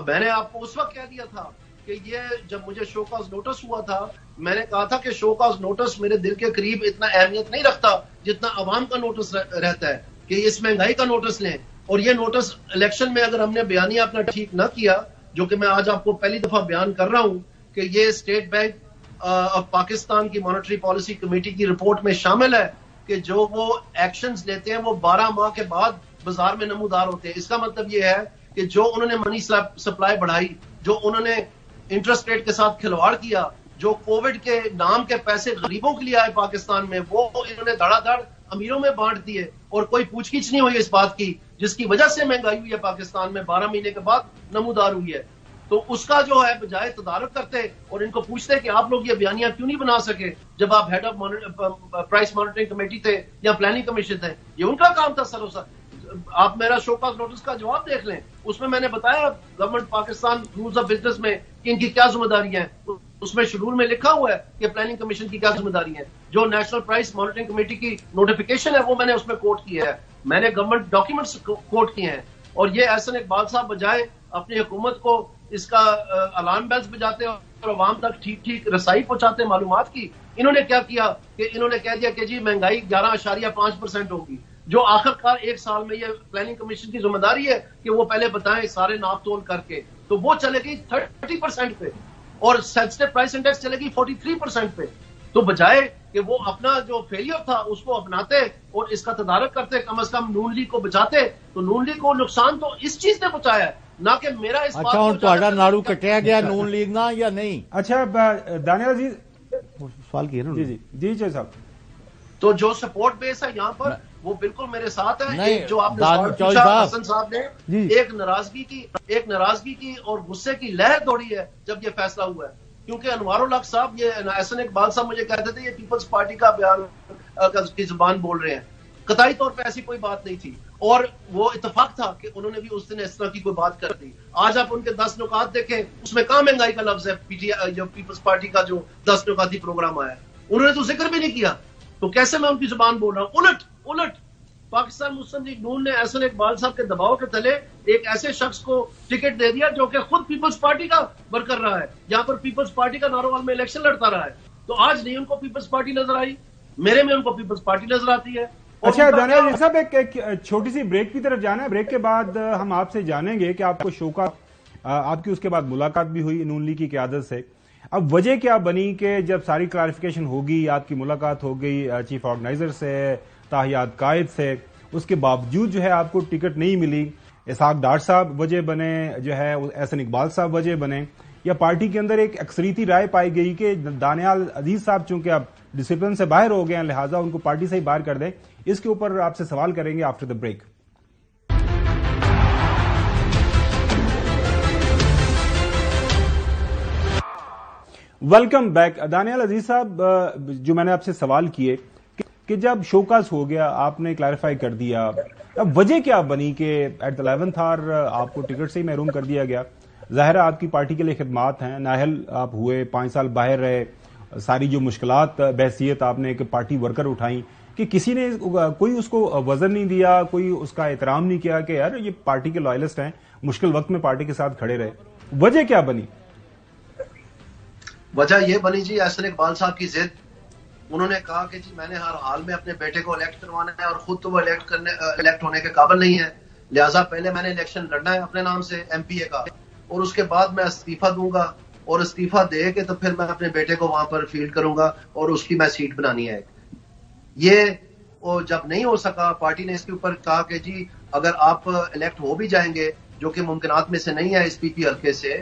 میں نے آپ کو اس وقت کہہ دیا تھا کہ یہ جب مجھے شو کاز نوٹس ہوا تھا, میں نے کہا تھا کہ شو کاز نوٹس میرے دل کے قریب اتنا اہمیت نہیں رکھتا جتنا عوام کا نوٹس رہتا ہے, کہ اس مہنگائی کا نوٹس لیں. اور یہ نوٹس الیکشن میں اگر ہم نے بیانیہ اپنا ٹھیک نہ کیا, جو کہ میں آج آپ کو پہلی دفعہ بیان کر رہا ہوں کہ یہ اسٹیٹ بینک آف پاکستان کی مانیٹری پالیسی کمیٹی کی رپورٹ میں شامل ہے کہ جو وہ ایکشنز لیتے ہیں وہ 12 ماہ کے بعد بازار میں نمودار ہوتے ہیں. اس کا مطلب یہ ہے کہ جو انہوں نے منی سپلائی بڑھائی, جو انہوں نے انٹرسٹ ریٹ کے ساتھ کھلواڑ کیا, جو کووڈ کے نام کے پیسے غریبوں کے لیے آئے پاکستان میں, وہ انہوں نے دھڑا دھڑ امیروں میں بانٹ دیے, اور کوئی پوچھ گچھ نہیں ہوئی اس بات کی, جس کی وجہ سے مہنگائی ہوئی ہے پاکستان میں 12 مہینے کے بعد نمودار ہوئی ہے. تو اس کا جو ہے بجائے تدارک کرتے اور ان کو پوچھتے کہ آپ لوگ یہ بیانیہ کیوں نہیں بنا سکے جب آپ head of price monitoring committee تھے یا پلاننگ کمیشن تھے, یہ ان کا کام تھا. سر آپ میرا شو کاز نوٹس کا جواب دیکھ لیں, اس میں نے بتایا government Pakistan rules of business میں کہ ان کی کیا ذمہ داری ہیں. اس میں شیڈول میں لکھا ہوا ہے کہ پلاننگ کمیشن کی کیا ذمہ داری ہے. جو نیشنل پرائس مانیٹرنگ کمیٹی کی نوٹیفیکیشن ہے وہ میں نے اس میں کوٹ کی ہے, میں نے گورنمنٹ ڈاکیومنٹس کوٹ کیے ہیں. اور یہ احسن اقبال صاحب بجائے اپنی حکومت کو اس کا الارم بیلز بجاتے اور عوام تک ٹھیک رسائی پہنچاتے معلومات کی, انہوں نے کیا کیا کہ انہوں نے کہہ دیا کہ جی مہنگائی 11.5% ہوگی, جو آخر کار 1 سال میں یہ پلاننگ کمیشن کی ذمہ داری ہے کہ وہ پہلے بتائیں سارے ناپ تول کر کے, تو وہ چلے گئی 30% پہ, اور سینسٹیو پرائس انڈیکس چلے گی 43% پہ. تو بجائے کہ وہ اپنا جو فیلئر تھا اس کو اپناتے اور اس کا تدارک کرتے، کم از کم نون لیگ کو بچاتے، تو نون لیگ کو نقصان تو اس چیز نے پہنچایا ہے، نہ کہ میرا اس بات اچھا ہوں تہاڈا ناڑو کٹیا گیا نون لیگ نہ یا نہیں؟ اچھا دانیال عزیز سوال کیا نا جی چوہدری صاحب، تو جو سپورٹ بیس ہے یہاں پر وہ بالکل میرے ساتھ ہے. نہیں، جو آپ نے سوال پوچھا حسن صاحب نے، ایک ناراضگی کی اور غصے کی لہر دوڑی ہے جب یہ فیصلہ ہوا ہے، کیونکہ انوار الحق صاحب، یہ احسن اقبال صاحب مجھے کہتے تھے یہ پیپلز پارٹی کا بیان کی زبان بول رہے ہیں. قطعی طور پہ ایسی کوئی بات نہیں تھی، اور وہ اتفاق تھا کہ انہوں نے بھی اس دن اس طرح کی کوئی بات کر دی. آج آپ ان کے 10 نکات دیکھیں، اس میں کہاں مہنگائی کا لفظ ہے؟ جو پیپلز پارٹی کا جو 10 نکاتی پروگرام آیا انہوں نے تو ذکر بھی نہیں کیا، تو کیسے میں ان کی زبان بول رہا ہوں؟ الٹ پاکستان مسلم لیگ نون نے احسن اقبال صاحب کے دباؤ کے تلے ایک ایسے شخص کو ٹکٹ دے دیا جو کہ خود پیپلز پارٹی کا ورکر رہا ہے، یہاں پر پیپلز پارٹی کا ناروال میں الیکشن لڑتا رہا ہے. تو آج نہیں ان کو پیپلز پارٹی نظر آئی، میرے میں ان کو پیپلز پارٹی نظر آتی ہے. اچھا دانیال صاحب، ایک چھوٹی سی بریک کی طرف جانا ہے. بریک کے بعد ہم آپ سے جانیں گے کہ آپ کو شوکا، آپ کی اس کے بعد ملاقات بھی ہوئی نون لیگ کی قیادت سے. اب وجہ کیا بنی کہ جب ساری کلیریفیکیشن ہوگی، آپ کی ملاقات ہو گئی چیف آرگنائزر سے، تاحیات قائد سے، اس کے باوجود جو ہے آپ کو ٹکٹ نہیں ملی، اسحاق ڈار صاحب وجہ بنے، جو ہے احسن اقبال صاحب وجہ بنے، یا پارٹی کے اندر ایک اکثریتی رائے پائی گئی کہ دانیال عزیز صاحب چونکہ اب ڈسپلن سے باہر ہو گئے ہیں لہٰذا ان کو پارٹی سے ہی باہر کر دیں؟ اس کے اوپر آپ سے سوال کریں گے after the break. Welcome back. Daniyal Aziz sahab, جو میں نے آپ سے سوال کیے کہ جب شوکاز ہو گیا، آپ نے کلیریفائی کر دیا، اب وجہ کیا بنی کہ ایٹ دا 11th آور آپ کو ٹکٹ سے ہی محروم کر دیا گیا؟ ظاہر ہے آپ کی پارٹی کے لیے خدمات ہیں، نااہل آپ ہوئے، 5 سال باہر رہے، ساری جو مشکلات بحثیت آپ نے ایک پارٹی ورکر اٹھائیں، کہ کسی نے کوئی اس کو وزن نہیں دیا، کوئی اس کا احترام نہیں کیا کہ یار یہ پارٹی کے لائلسٹ ہیں، مشکل وقت میں پارٹی کے ساتھ کھڑے رہے. وجہ کیا بنی؟ وجہ یہ بنی جی احسن اقبال صاحب کی ضد. انہوں نے کہا کہ جی میں نے ہر حال میں اپنے بیٹے کو الیکٹ کروانا ہے اور خود تو وہ الیکٹ ہونے کے قابل نہیں ہے، لہٰذا پہلے میں نے الیکشن لڑنا ہے اپنے نام سے MPA کا، اور اس کے بعد میں استعفیٰ دوں گا، اور استعفیٰ دے کے تو پھر میں اپنے بیٹے کو وہاں پر فیلڈ کروں گا اور اس کی میں سیٹ بنانی ہے. یہ جب نہیں ہو سکا، پارٹی نے اس کے اوپر کہا کہ جی اگر آپ الیکٹ ہو بھی جائیں گے، جو کہ ممکنات میں سے نہیں ہے اس PP حلقے سے،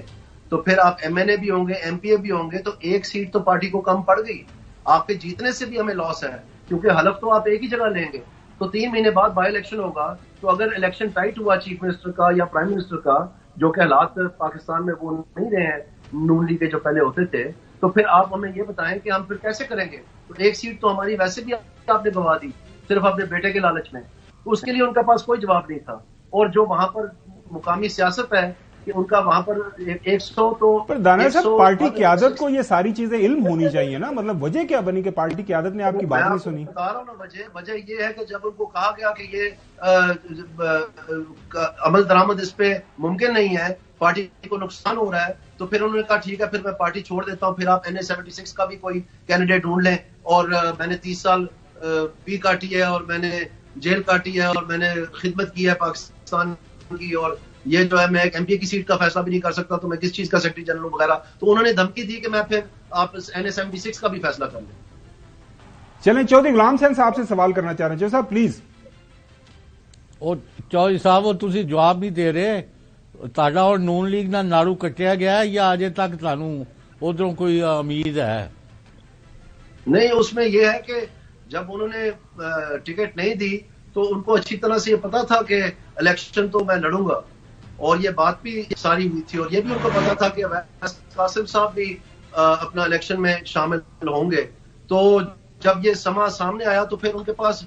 تو پھر آپ MNA بھی ہوں گے، MPA بھی ہوں گے، تو ایک سیٹ تو پارٹی کو کم پڑ گئی. آپ کے جیتنے سے بھی ہمیں لاس ہے، کیونکہ حلف تو آپ ایک ہی جگہ لیں گے. تو 3 مہینے بعد بائی الیکشن ہوگا، تو اگر الیکشن ٹائٹ ہوا چیف منسٹر کا یا پرائم منسٹر کا، جو کہ حالات پاکستان میں وہ نہیں رہے ہیں نون لیگ کے جو پہلے ہوتے تھے، تو پھر آپ ہمیں یہ بتائیں کہ ہم پھر کیسے کریں گے؟ تو ایک سیٹ تو ہماری ویسے بھی آپ نے گنوا دی صرف اپنے بیٹے کے لالچ میں. تو اس کے لیے ان کے پاس کوئی جواب نہیں تھا. اور جو وہاں پر مقامی سیاست ہے کہ ان کا وہاں پر 100 تو دانیال صاحب، پارٹی قیادت کو یہ ساری چیزیں علم ہونی چاہیے نا. مطلب وجہ کیا بنی کہ پارٹی قیادت نے آپ کی بات نہیں سنی؟ بتا رہا ہوں نا، وجہ یہ ہے کہ جب ان کو کہا گیا کہ یہ عمل درآمد اس پہ ممکن نہیں ہے، پارٹی کو نقصان ہو رہا ہے، تو پھر انہوں نے کہا ٹھیک ہے پھر میں پارٹی چھوڑ دیتا ہوں، پھر آپ NA-76 کا بھی کوئی کینڈیڈیٹ ڈھونڈ لیں. اور میں نے 30 سال پی کاٹی ہے، اور میں نے جیل کاٹی ہے، اور میں نے خدمت کی ہے پاکستان کی، اور یہ جو ہے میں ایک MPA کی سیٹ کا فیصلہ بھی نہیں کر سکتا، تو میں کس چیز کا سیکرٹری جنرل وغیرہ. تو انہوں نے دھمکی دی کہ میں پھر آپ NA-76 کا بھی فیصلہ کر لیں. چلیں چودھری غلام حسین صاحب سے سوال کرنا چاہ رہے ہیں. چودھری صاحب پلیز. چودھری صاحب تسی جواب نہیں دے رہے. تہاڈا اور نون لیگ نہ ناڑو کٹیا گیا یا اجے تک تانوں ادھروں کوئی امید ہے؟ نہیں، اس میں یہ ہے کہ جب انہوں نے ٹکٹ نہیں دی تو ان کو اچھی طرح سے یہ پتا تھا کہ الیکشن تو میں لڑوں گا، اور یہ بات بھی ساری ہوئی تھی، اور یہ بھی ان کو پتا تھا کہ قاسم صاحب بھی اپنا الیکشن میں شامل ہوں گے. تو جب یہ سما سامنے آیا تو پھر ان کے پاس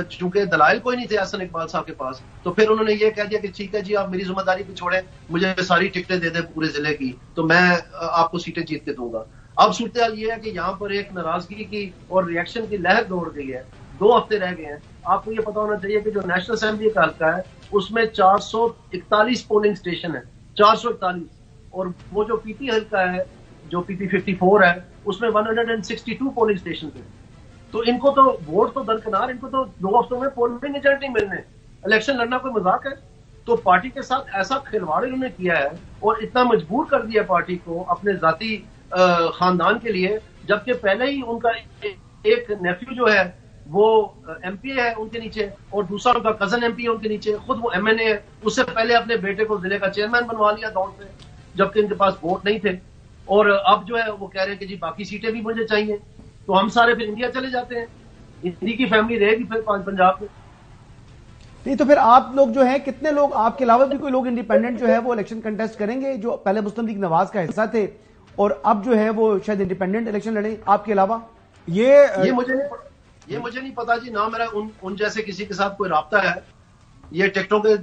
چونکہ دلائل کوئی نہیں تھے احسن اقبال صاحب کے پاس، تو پھر انہوں نے یہ کہہ دیا کہ ٹھیک ہے جی آپ میری ذمہ داری بھی چھوڑیں، مجھے ساری ٹکٹیں دے دیں پورے ضلع کی، تو میں آپ کو سیٹیں جیت کے دوں گا. اب صورتحال یہ ہے کہ یہاں پر ایک ناراضگی کی اور ریئیکشن کی لہر دوڑ گئی ہے. 2 ہفتے رہ گئے ہیں. آپ کو یہ پتا ہونا چاہیے کہ جو نیشنل اسمبلی کا حلقہ ہے اس میں 441 پولنگ اسٹیشن ہے، 441. اور وہ جو PP حلقہ ہے جو PP 54 ہے اس میں 162 پولنگ اسٹیشن ہیں. تو ان کو تو ووٹ تو درکنار، ان کو تو 2 ہفتوں میں پولنگ ایجنٹ نہیں ملنے. الیکشن لڑنا کوئی مذاق ہے؟ تو پارٹی کے ساتھ ایسا کھلواڑ انہوں نے کیا ہے اور اتنا مجبور کر دیا پارٹی کو اپنے ذاتی خاندان کے لیے جبکہ پہلے ہی ان کا ایک نیفیو جو ہے وہ ایم پی ہے ان کے نیچے، اور دوسرا ان کا کزن ایم پی ہے ان کے نیچے، خود وہ ایم این اے ہے. اس سے پہلے اپنے بیٹے کو ضلع کا چیئرمین بنوا لیا دوڑ پہ، جبکہ ان کے پاس ووٹ نہیں تھے. اور اب جو ہے وہ کہہ رہے ہیں کہ جی باقی سیٹیں بھی مجھے چاہیے. تو ہم سارے پھر انڈیا چلے جاتے ہیں، انڈیا کی فیملی رہے گی پھر پنجاب میں. نہیں تو پھر آپ لوگ جو ہیں کتنے لوگ آپ کے علاوہ بھی کوئی لوگ انڈیپینڈنٹ جو ہے وہ الیکشن کنٹیسٹ کریں گے جو پہلے مسلم لیگ نواز کا حصہ تھے اور اب جو ہے وہ شاید انڈیپینڈنٹ الیکشن لڑیں آپ کے علاوہ؟ یہ مجھے نہیں پتا جی، نہ میرا ان جیسے کسی کے ساتھ کوئی رابطہ ہے. یہ ٹکٹوں کے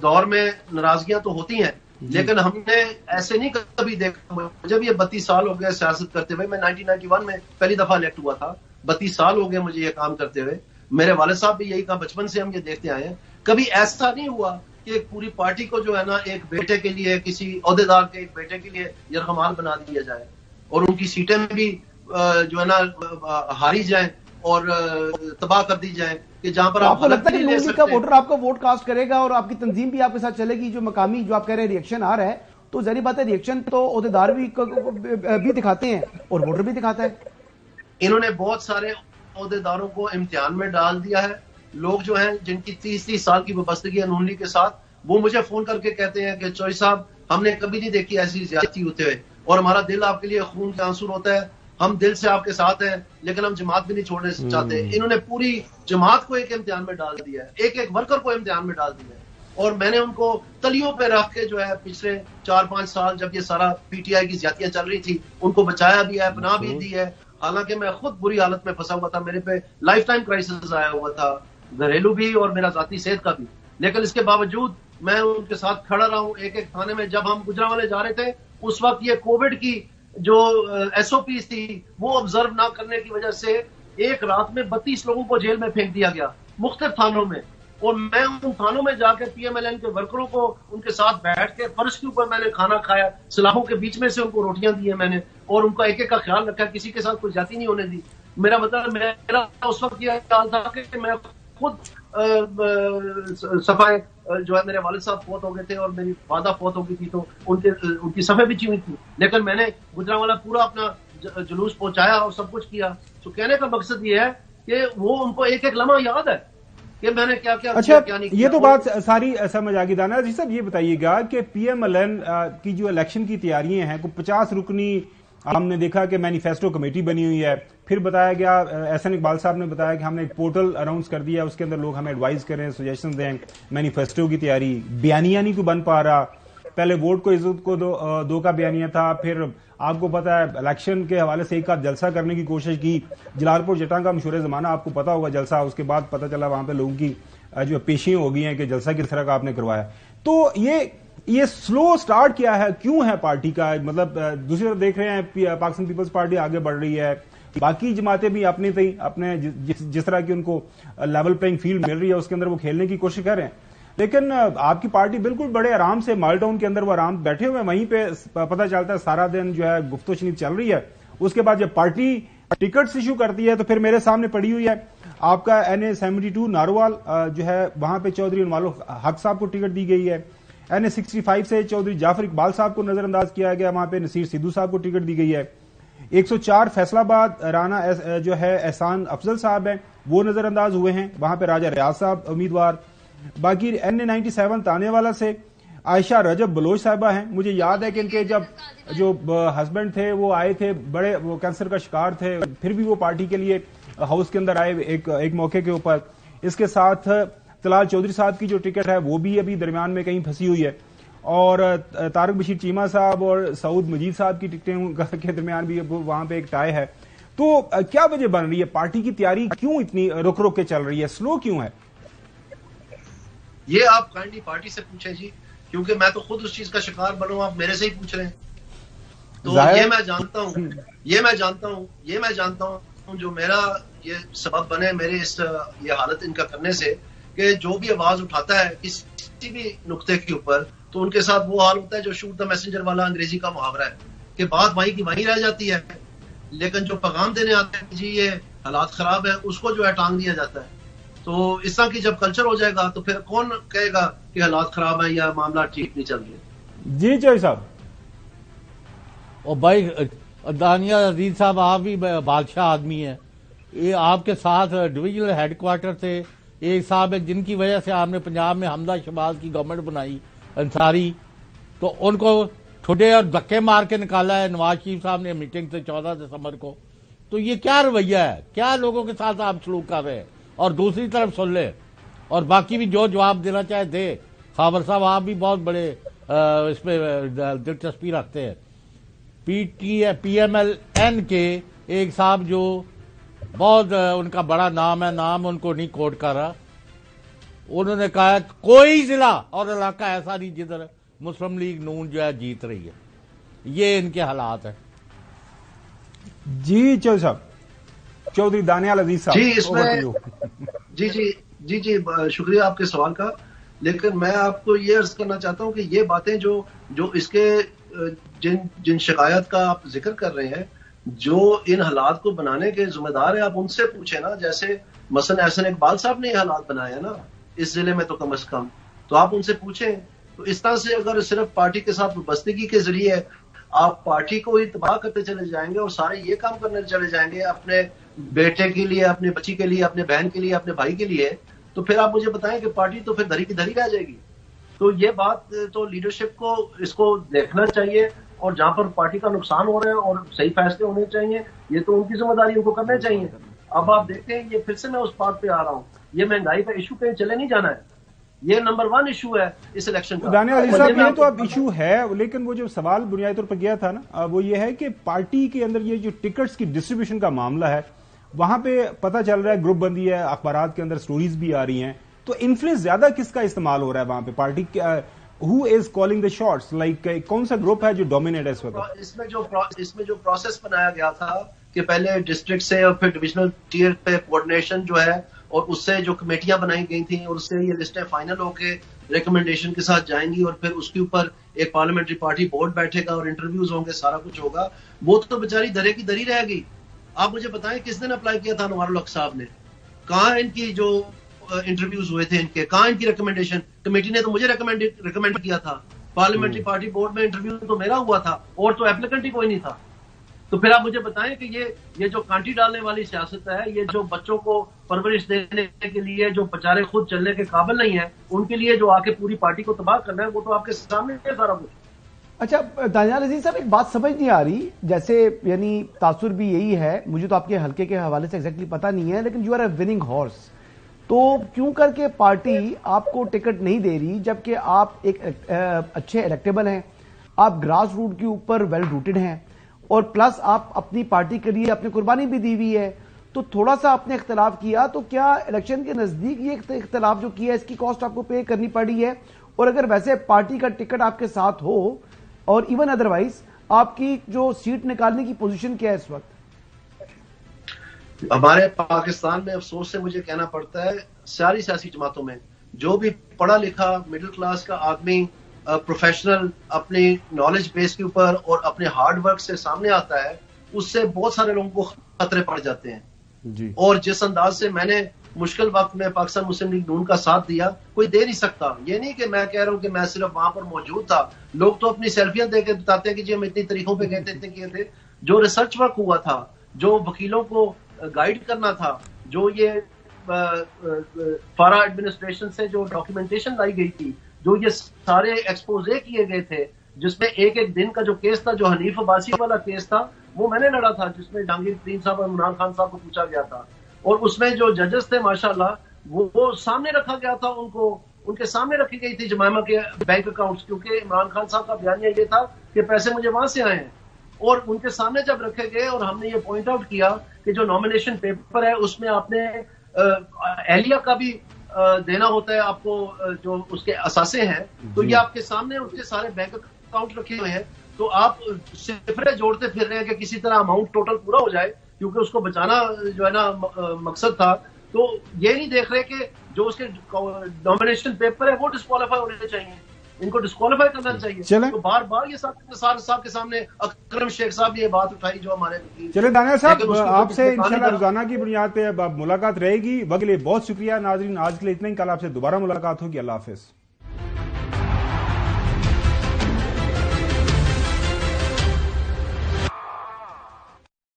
دور میں ناراضگیاں تو ہوتی ہیں، لیکن ہم نے ایسے نہیں کبھی دیکھا. مجھے بھی 32 سال ہو گئے سیاست کرتے ہوئے. میں 1991 میں پہلی دفعہ الیکٹ ہوا تھا. 32 سال ہو گئے مجھے یہ کام کرتے ہوئے. میرے والد صاحب بھی یہی کہا، بچپن سے ہم یہ دیکھتے آئے ہیں. کبھی ایسا نہیں ہوا کہ ایک پوری پارٹی کو جو ہے نا ایک بیٹے کے لیے، کسی عہدیدار کے ایک بیٹے کے لیے یرغمال بنا دیا جائے اور ان کی سیٹیں بھی جو ہے نا ہاری جائیں اور تباہ کر دی جائیں کہ جہاں پر آپ کو لگتا ہے کہ نون لیگ کا ووٹر آپ کا ووٹ کاسٹ کرے گا اور آپ کی تنظیم بھی آپ کے ساتھ چلے گی؟ جو مقامی جو آپ کہہ رہے ہیں ریئیکشن آ رہا ہے تو ظاہری بات ہے ریئیکشن تو عہدیدار بھی دکھاتے ہیں اور ووٹر بھی دکھاتا ہے. انہوں نے بہت سارے عہدیداروں کو امتحان میں ڈال دیا ہے. لوگ جو ہیں جن کی 30 سال کی وابستگی ہے نون لیگ کے ساتھ، وہ مجھے فون کر کے کہتے ہیں کہ چوئی صاحب ہم نے کبھی نہیں دیکھی ایسی زیادتی ہوتے ہوئے، اور ہمارا دل آپ کے لیے خون کے آنسو ہوتا ہے. ہم دل سے آپ کے ساتھ ہیں لیکن ہم جماعت بھی نہیں چھوڑنے چاہتے. انہوں نے پوری جماعت کو ایک امتحان میں ڈال دیا ہے، ایک ایک ورکر کو امتحان میں ڈال دیا ہے. اور میں نے ان کو تلیوں پہ رکھ کے جو ہے پچھلے 4-5 سال جب یہ سارا پی ٹی آئی کی زیادتیاں چل رہی تھی ان کو بچایا بھی ہے، پناہ بھی دی ہے. حالانکہ میں خود بری حالت میں پھنسا ہوا تھا، میرے پہ لائف ٹائم کرائسس آیا ہوا تھا، گھریلو بھی اور میرا ذاتی صحت کا بھی. لیکن اس کے باوجود میں ان کے ساتھ کھڑا رہا ہوں. ایک ایک تھانے میں جب ہم گجرانوالے جا رہے تھے اس وقت یہ کووڈ کی جو ایس او پیز تھی وہ آبزرو نہ کرنے کی وجہ سے ایک رات میں 32 لوگوں کو جیل میں پھینک دیا گیا مختلف تھانوں میں. اور میں ان تھانوں میں جا کے پی ایم ایل این کے ورکروں کو ان کے ساتھ بیٹھ کے فرش کے اوپر میں نے کھانا کھایا، سلاخوں کے بیچ میں سے ان کو روٹیاں دی ہیں میں نے، اور ان کا ایک ایک کا خیال رکھا، کسی کے ساتھ کوئی زیادتی نہیں ہونے دی. میرا مطلب میرا اس وقت یہ خیال تھا کہ میں خود صفائی جو ہے میرے والد صاحب فوت ہو گئے تھے اور میری والدہ فوت ہو گئی تھی تو ان کی صفحے بھی چی تھی، لیکن میں نے گجرانوالا پورا اپنا جلوس پہنچایا اور سب کچھ کیا. تو کہنے کا مقصد یہ ہے کہ وہ ان کو ایک ایک لمحہ یاد ہے کہ میں نے کیا کیا اچھا کیا نہیں کیا. یہ تو بات ساری سمجھ آ گئی. دانا جی صاحب یہ بتائیے گا کہ پی ایم ایل این کی جو الیکشن کی تیاریاں ہیں، کوئی 50 رکنی ہم نے دیکھا کہ مینیفیسٹو کمیٹی بنی ہوئی ہے، پھر بتایا گیا احسن اقبال صاحب نے بتایا کہ ہم نے ایک پورٹل اناؤنس کر دیا، اس کے اندر لوگ ہمیں ایڈوائز کریں، سجیشن دیں. مینیفیسٹو کی تیاری، بیانیہ نہیں کوئی بن پا رہا. پہلے ووٹ کو عزت کو دو کا بیانیہ تھا، پھر آپ کو پتا ہے الیکشن کے حوالے سے ایک آدھ جلسہ کرنے کی کوشش کی. جلال پور جٹاں کا مشہور زمانہ آپ کو پتا ہوگا جلسہ، اس کے بعد پتا چلا وہاں پہ لوگوں کی جو پیشیاں ہو گئی ہیں کہ جلسہ کس طرح کا آپ نے کروایا. تو یہ سلو سٹارٹ کیا ہے، کیوں ہے پارٹی کا؟ مطلب دوسری طرف دیکھ رہے ہیں پاکستان پیپلز پارٹی آگے بڑھ رہی ہے، باقی جماعتیں بھی اپنے جس طرح کی ان کو لیول پلینگ فیلڈ مل رہی ہے اس کے اندر وہ کھیلنے کی کوشش کر رہے ہیں. لیکن آپ کی پارٹی بالکل بڑے آرام سے مال ٹاؤن کے اندر وہ آرام بیٹھے ہوئے ہیں، وہیں پہ پتہ چلتا ہے سارا دن جو ہے گفت و شنید چل رہی ہے. اس کے بعد جب پارٹی ٹکٹس ایشو کرتی ہے تو پھر میرے سامنے پڑی ہوئی ہے آپ کا NA-72 ناروال جو ہے وہاں پہ چودھری انوال حق صاحب کو ٹکٹ دی گئی ہے. NA-65 سے چودھری جعفر اقبال صاحب کو نظر انداز کیا گیا، وہاں پہ نصیر سدھو صاحب کو ٹکٹ دی گئی ہے. 104 فیصل آباد رانا جو ہے احسان افضل صاحب ہیں وہ نظر انداز ہوئے ہیں، وہاں پہ راجہ ریاض صاحب امیدوار. باقی NA-97 تانے والا سے عائشہ رجب بلوچ صاحبہ ہیں. مجھے یاد ہے کہ ان کے جب جو ہسبینڈ تھے وہ آئے تھے، بڑے وہ کینسر کا شکار تھے، پھر بھی وہ پارٹی کے لیے ہاؤس کے اندر آئے ایک موقع کے اوپر. اس کے ساتھ طلال چودھری صاحب کی جو ٹکٹ ہے وہ بھی ابھی درمیان میں کہیں پھنسی ہوئی ہے، اور طارق بشیر چیمہ صاحب اور سعود مجید صاحب کی ٹکٹیں کے درمیان بھی وہاں پہ ایک ٹائی ہے. تو کیا وجہ بن رہی ہے؟ پارٹی کی تیاری کیوں اتنی رک رک کے چل رہی ہے، سلو کیوں ہے؟ یہ آپ کائنڈلی پارٹی سے پوچھیں جی، کیونکہ میں تو خود اس چیز کا شکار بنوں، آپ میرے سے ہی پوچھ رہے ہیں. تو یہ میں جانتا ہوں جو میرا یہ سبب بنے میرے یہ حالت ان کا کرنے سے کہ جو بھی آواز اٹھاتا ہے کسی بھی نقطے کے اوپر تو ان کے ساتھ وہ حال ہوتا ہے جو شوٹ دا میسنجر والا انگریزی کا محاورہ ہے کہ بات وہیں کی وہیں رہ جاتی ہے، لیکن جو پیغام دینے آتے ہیں جی یہ حالات خراب ہیں اس کو جو ہے ٹانگ دیا جاتا ہے. تو اس طرح کی جب کلچر ہو جائے گا تو پھر کون کہے گا کہ حالات خراب ہیں یا معاملہ ٹھیک نہیں چل رہے؟ جی چوئی صاحب. اور بھائی دانیہ عزیز صاحب آپ بھی بادشاہ آدمی ہیں. یہ آپ کے ساتھ ڈویژنل ہیڈ کوارٹر تھے ایک صاحب ہے جن کی وجہ سے آپ نے پنجاب میں حمزہ شہباز کی گورنمنٹ بنائی انصاری, تو ان کو ٹھڈے اور دھکے مار کے نکالا ہے نواز شریف صاحب نے میٹنگ سے 14 دسمبر کو. تو یہ کیا رویہ ہے, کیا لوگوں کے ساتھ آپ سلوک کر رہے ہیں؟ اور دوسری طرف سن لیں, اور باقی بھی جو جواب دینا چاہے دے. خاور صاحب آپ بھی بہت بڑے اس میں دلچسپی رکھتے ہیں. پی ایم ایل این کے ایک صاحب جو بہت ان کا بڑا نام ہے, نام ان کو نہیں کوٹ کر رہا, انہوں نے کہا کوئی ضلع اور علاقہ ایسا نہیں جدھر مسلم لیگ نون جو ہے جیت رہی ہے. یہ ان کے حالات ہیں. جی چودھری صاحب, چودھری دانیال عزیز صاحب. جی اس میں جی شکریہ آپ کے سوال کا. لیکن میں آپ کو یہ عرض کرنا چاہتا ہوں کہ یہ باتیں جو اس کے جن شکایت کا آپ ذکر کر رہے ہیں, جو ان حالات کو بنانے کے ذمہ دار ہیں, آپ ان سے پوچھیں نا. جیسے مثلا احسن اقبال صاحب نے یہ حالات بنائے ہیں نا اس ضلع میں, تو کم از کم تو آپ ان سے پوچھیں. تو اس طرح سے اگر صرف پارٹی کے ساتھ وابستگی کے ذریعے آپ پارٹی کو ہی تباہ کرتے چلے جائیں گے اور سارے یہ کام کرنے چلے جائیں گے اپنے بیٹے کے لیے, اپنے بچی کے لیے, اپنے بہن کے لیے, اپنے بھائی کے لیے, تو پھر آپ مجھے بتائیں کہ پارٹی تو پھر دھری کی دھری رہ جائے گی. تو یہ بات تو لیڈرشپ کو اس کو دیکھنا چاہیے, اور جہاں پر پارٹی کا نقصان ہو رہا ہے اور صحیح فیصلے ہونے چاہیے, یہ تو ان کی ذمہ داری ان کو کرنا چاہیے. اب آپ دیکھیں, یہ پھر سے میں اس بات پہ آ رہا ہوں, یہ مہنگائی کا ایشو کہیں چلے نہیں جانا ہے, یہ نمبر 1 ایشو ہے اس الیکشن کا. دانیال عزیز صاحب یہ تو اب ایشو ہے, لیکن وہ جو سوال بنیادی طور پر گیا تھا نا, وہ یہ ہے کہ پارٹی کے اندر یہ جو ٹکٹس کی ڈسٹریبیوشن کا معاملہ ہے, وہاں پہ پتہ چل رہا ہے گروپ بندی ہے, اخبارات کے اندر سٹوریز بھی آ رہی ہیں, تو انفلوئنس زیادہ کس کا استعمال ہو رہا ہے وہاں پہ party who is calling the shots, like کون سا گروپ ہے جو ڈومینیٹ ہے اس وقت؟ اس میں جو پروسیس بنایا گیا تھا کہ پہلے ڈسٹرکٹ سے اور پھر ڈویژنل ٹیئر پہ کوآرڈینیشن جو ہے, اور اس سے جو کمیٹیاں بنائی گئی تھیں, اور اس سے یہ لسٹیں فائنل ہو کے ریکمنڈیشن کے ساتھ جائیں گی, اور پھر اس کے اوپر ایک پارلیمنٹری پارٹی بورڈ بیٹھے گا اور انٹرویوز ہوں گے, سارا کچھ ہوگا. وہ تو بیچاری درے کی دری رہ گئی. آپ مجھے بتائیں کس دن اپلائی کیا تھا انوار الحق صاحب نے؟ کہاں ان کی جو انٹرویوز ہوئے تھے ان کے, کہاں ان کی ریکمنڈیشن؟ کمیٹی نے تو مجھے ریکمینڈ کیا تھا, پارلیمنٹری پارٹی بورڈ میں انٹرویو تو میرا ہوا تھا, اور تو ایپلیکنٹ ہی کوئی نہیں تھا. تو پھر آپ مجھے بتائیں کہ یہ جو کانٹی ڈالنے والی سیاست ہے, یہ جو بچوں کو پرورش دینے کے لیے جو بیچارے خود چلنے کے قابل نہیں ہیں, ان کے لیے جو آ کے پوری پارٹی کو تباہ کرنا ہے, وہ تو آپ کے سامنے ہے سارا کچھ. اچھا دانیال عزیز صاحب, ایک بات سمجھ نہیں آ رہی, جیسے یعنی تاثر بھی یہی ہے, مجھے تو آپ کے حلقے کے حوالے سے ایگزیکٹلی پتہ نہیں ہے, لیکن you are a winning horse, تو کیوں کر کے پارٹی آپ کو ٹکٹ نہیں دے رہی جبکہ آپ ایک اچھے الیکٹیبل ہیں, آپ گراس روٹ کے اوپر ویل روٹڈ ہیں, اور پلس آپ اپنی پارٹی کے لیے اپنی قربانی بھی دی ہوئی ہے, تو تھوڑا سا آپ نے اختلاف کیا, تو کیا الیکشن کے نزدیک یہ اختلاف جو کیا اس کی کاسٹ آپ کو پے کرنی پڑی ہے؟ اور اگر ویسے پارٹی کا ٹکٹ آپ کے ساتھ ہو اور ایون ادروائز آپ کی جو سیٹ نکالنے کی پوزیشن کیا ہے اس وقت؟ ہمارے پاکستان میں افسوس سے مجھے کہنا پڑتا ہے, ساری سیاسی جماعتوں میں جو بھی پڑھا لکھا مڈل کلاس کا آدمی, پروفیشنل, اپنی نالج بیس کے اوپر اور اپنے ہارڈ ورک سے سامنے آتا ہے, اس سے بہت سارے لوگوں کو خطرے پڑ جاتے ہیں. جی. اور جس انداز سے میں نے مشکل وقت میں پاکستان مسلم لیگ نون کا ساتھ دیا, کوئی دے نہیں سکتا. یہ نہیں کہ میں کہہ رہا ہوں کہ میں صرف وہاں پر موجود تھا, لوگ تو اپنی سیلفیاں دے کے بتاتے ہیں کہ جی ہم اتنی طریقوں پہ گئے تھے, اتنے کیے تھے. جو ریسرچ ورک ہوا تھا, جو وکیلوں کو گائیڈ کرنا تھا, جو یہ فارا ایڈمنسٹریشن سے جو ڈاکیومنٹیشن لائی گئی تھی, جو یہ سارے ایکسپوزے کیے گئے تھے, جس میں ایک دن کا جو کیس تھا, جو حنیف عباسی والا کیس تھا, وہ میں نے لڑا تھا, جس میں جہانگیر ترین صاحب اور عمران خان صاحب کو پوچھا گیا تھا, اور اس میں جو ججز تھے ماشاءاللہ وہ سامنے رکھا گیا تھا, ان کے سامنے رکھی گئی تھی جمائمہ کے بینک اکاؤنٹس, کیونکہ عمران خان صاحب کا بیانیہ یہ تھا کہ پیسے مجھے وہاں سے آئے ہیں, اور ان کے سامنے جب رکھے گئے اور ہم نے یہ پوائنٹ آؤٹ کیا کہ جو نامینیشن پیپر ہے اس میں آپ نے اہلیہ کا بھی دینا ہوتا ہے آپ کو, جو اس کے اثاثے ہیں, تو یہ آپ کے سامنے اس کے سارے بینک اکاؤنٹ رکھے ہوئے ہیں, تو آپ صفرے جوڑتے پھر رہے ہیں کہ کسی طرح اماؤنٹ ٹوٹل پورا ہو جائے, کیونکہ اس کو بچانا جو ہے نا مقصد تھا. تو یہ نہیں دیکھ رہے کہ جو اس کے نامینیشن پیپر ہے وہ ڈسکوالیفائی ہونے چاہیے, ان کو ڈسکوالیفائی کرنا چاہیے. تو بار بار یہ صاحب کے سامنے اکرم شیخ صاحب نے یہ بات اٹھائی جو ہمارے. چلے دانیال صاحب, آپ سے انشاءاللہ روزانہ کی بنیاد پہ اب ملاقات رہے گی. وقت کے لیے بہت شکریہ. ناظرین آج کے لیے اتنا ہی, کل آپ سے دوبارہ ملاقات ہوگی. اللہ حافظ.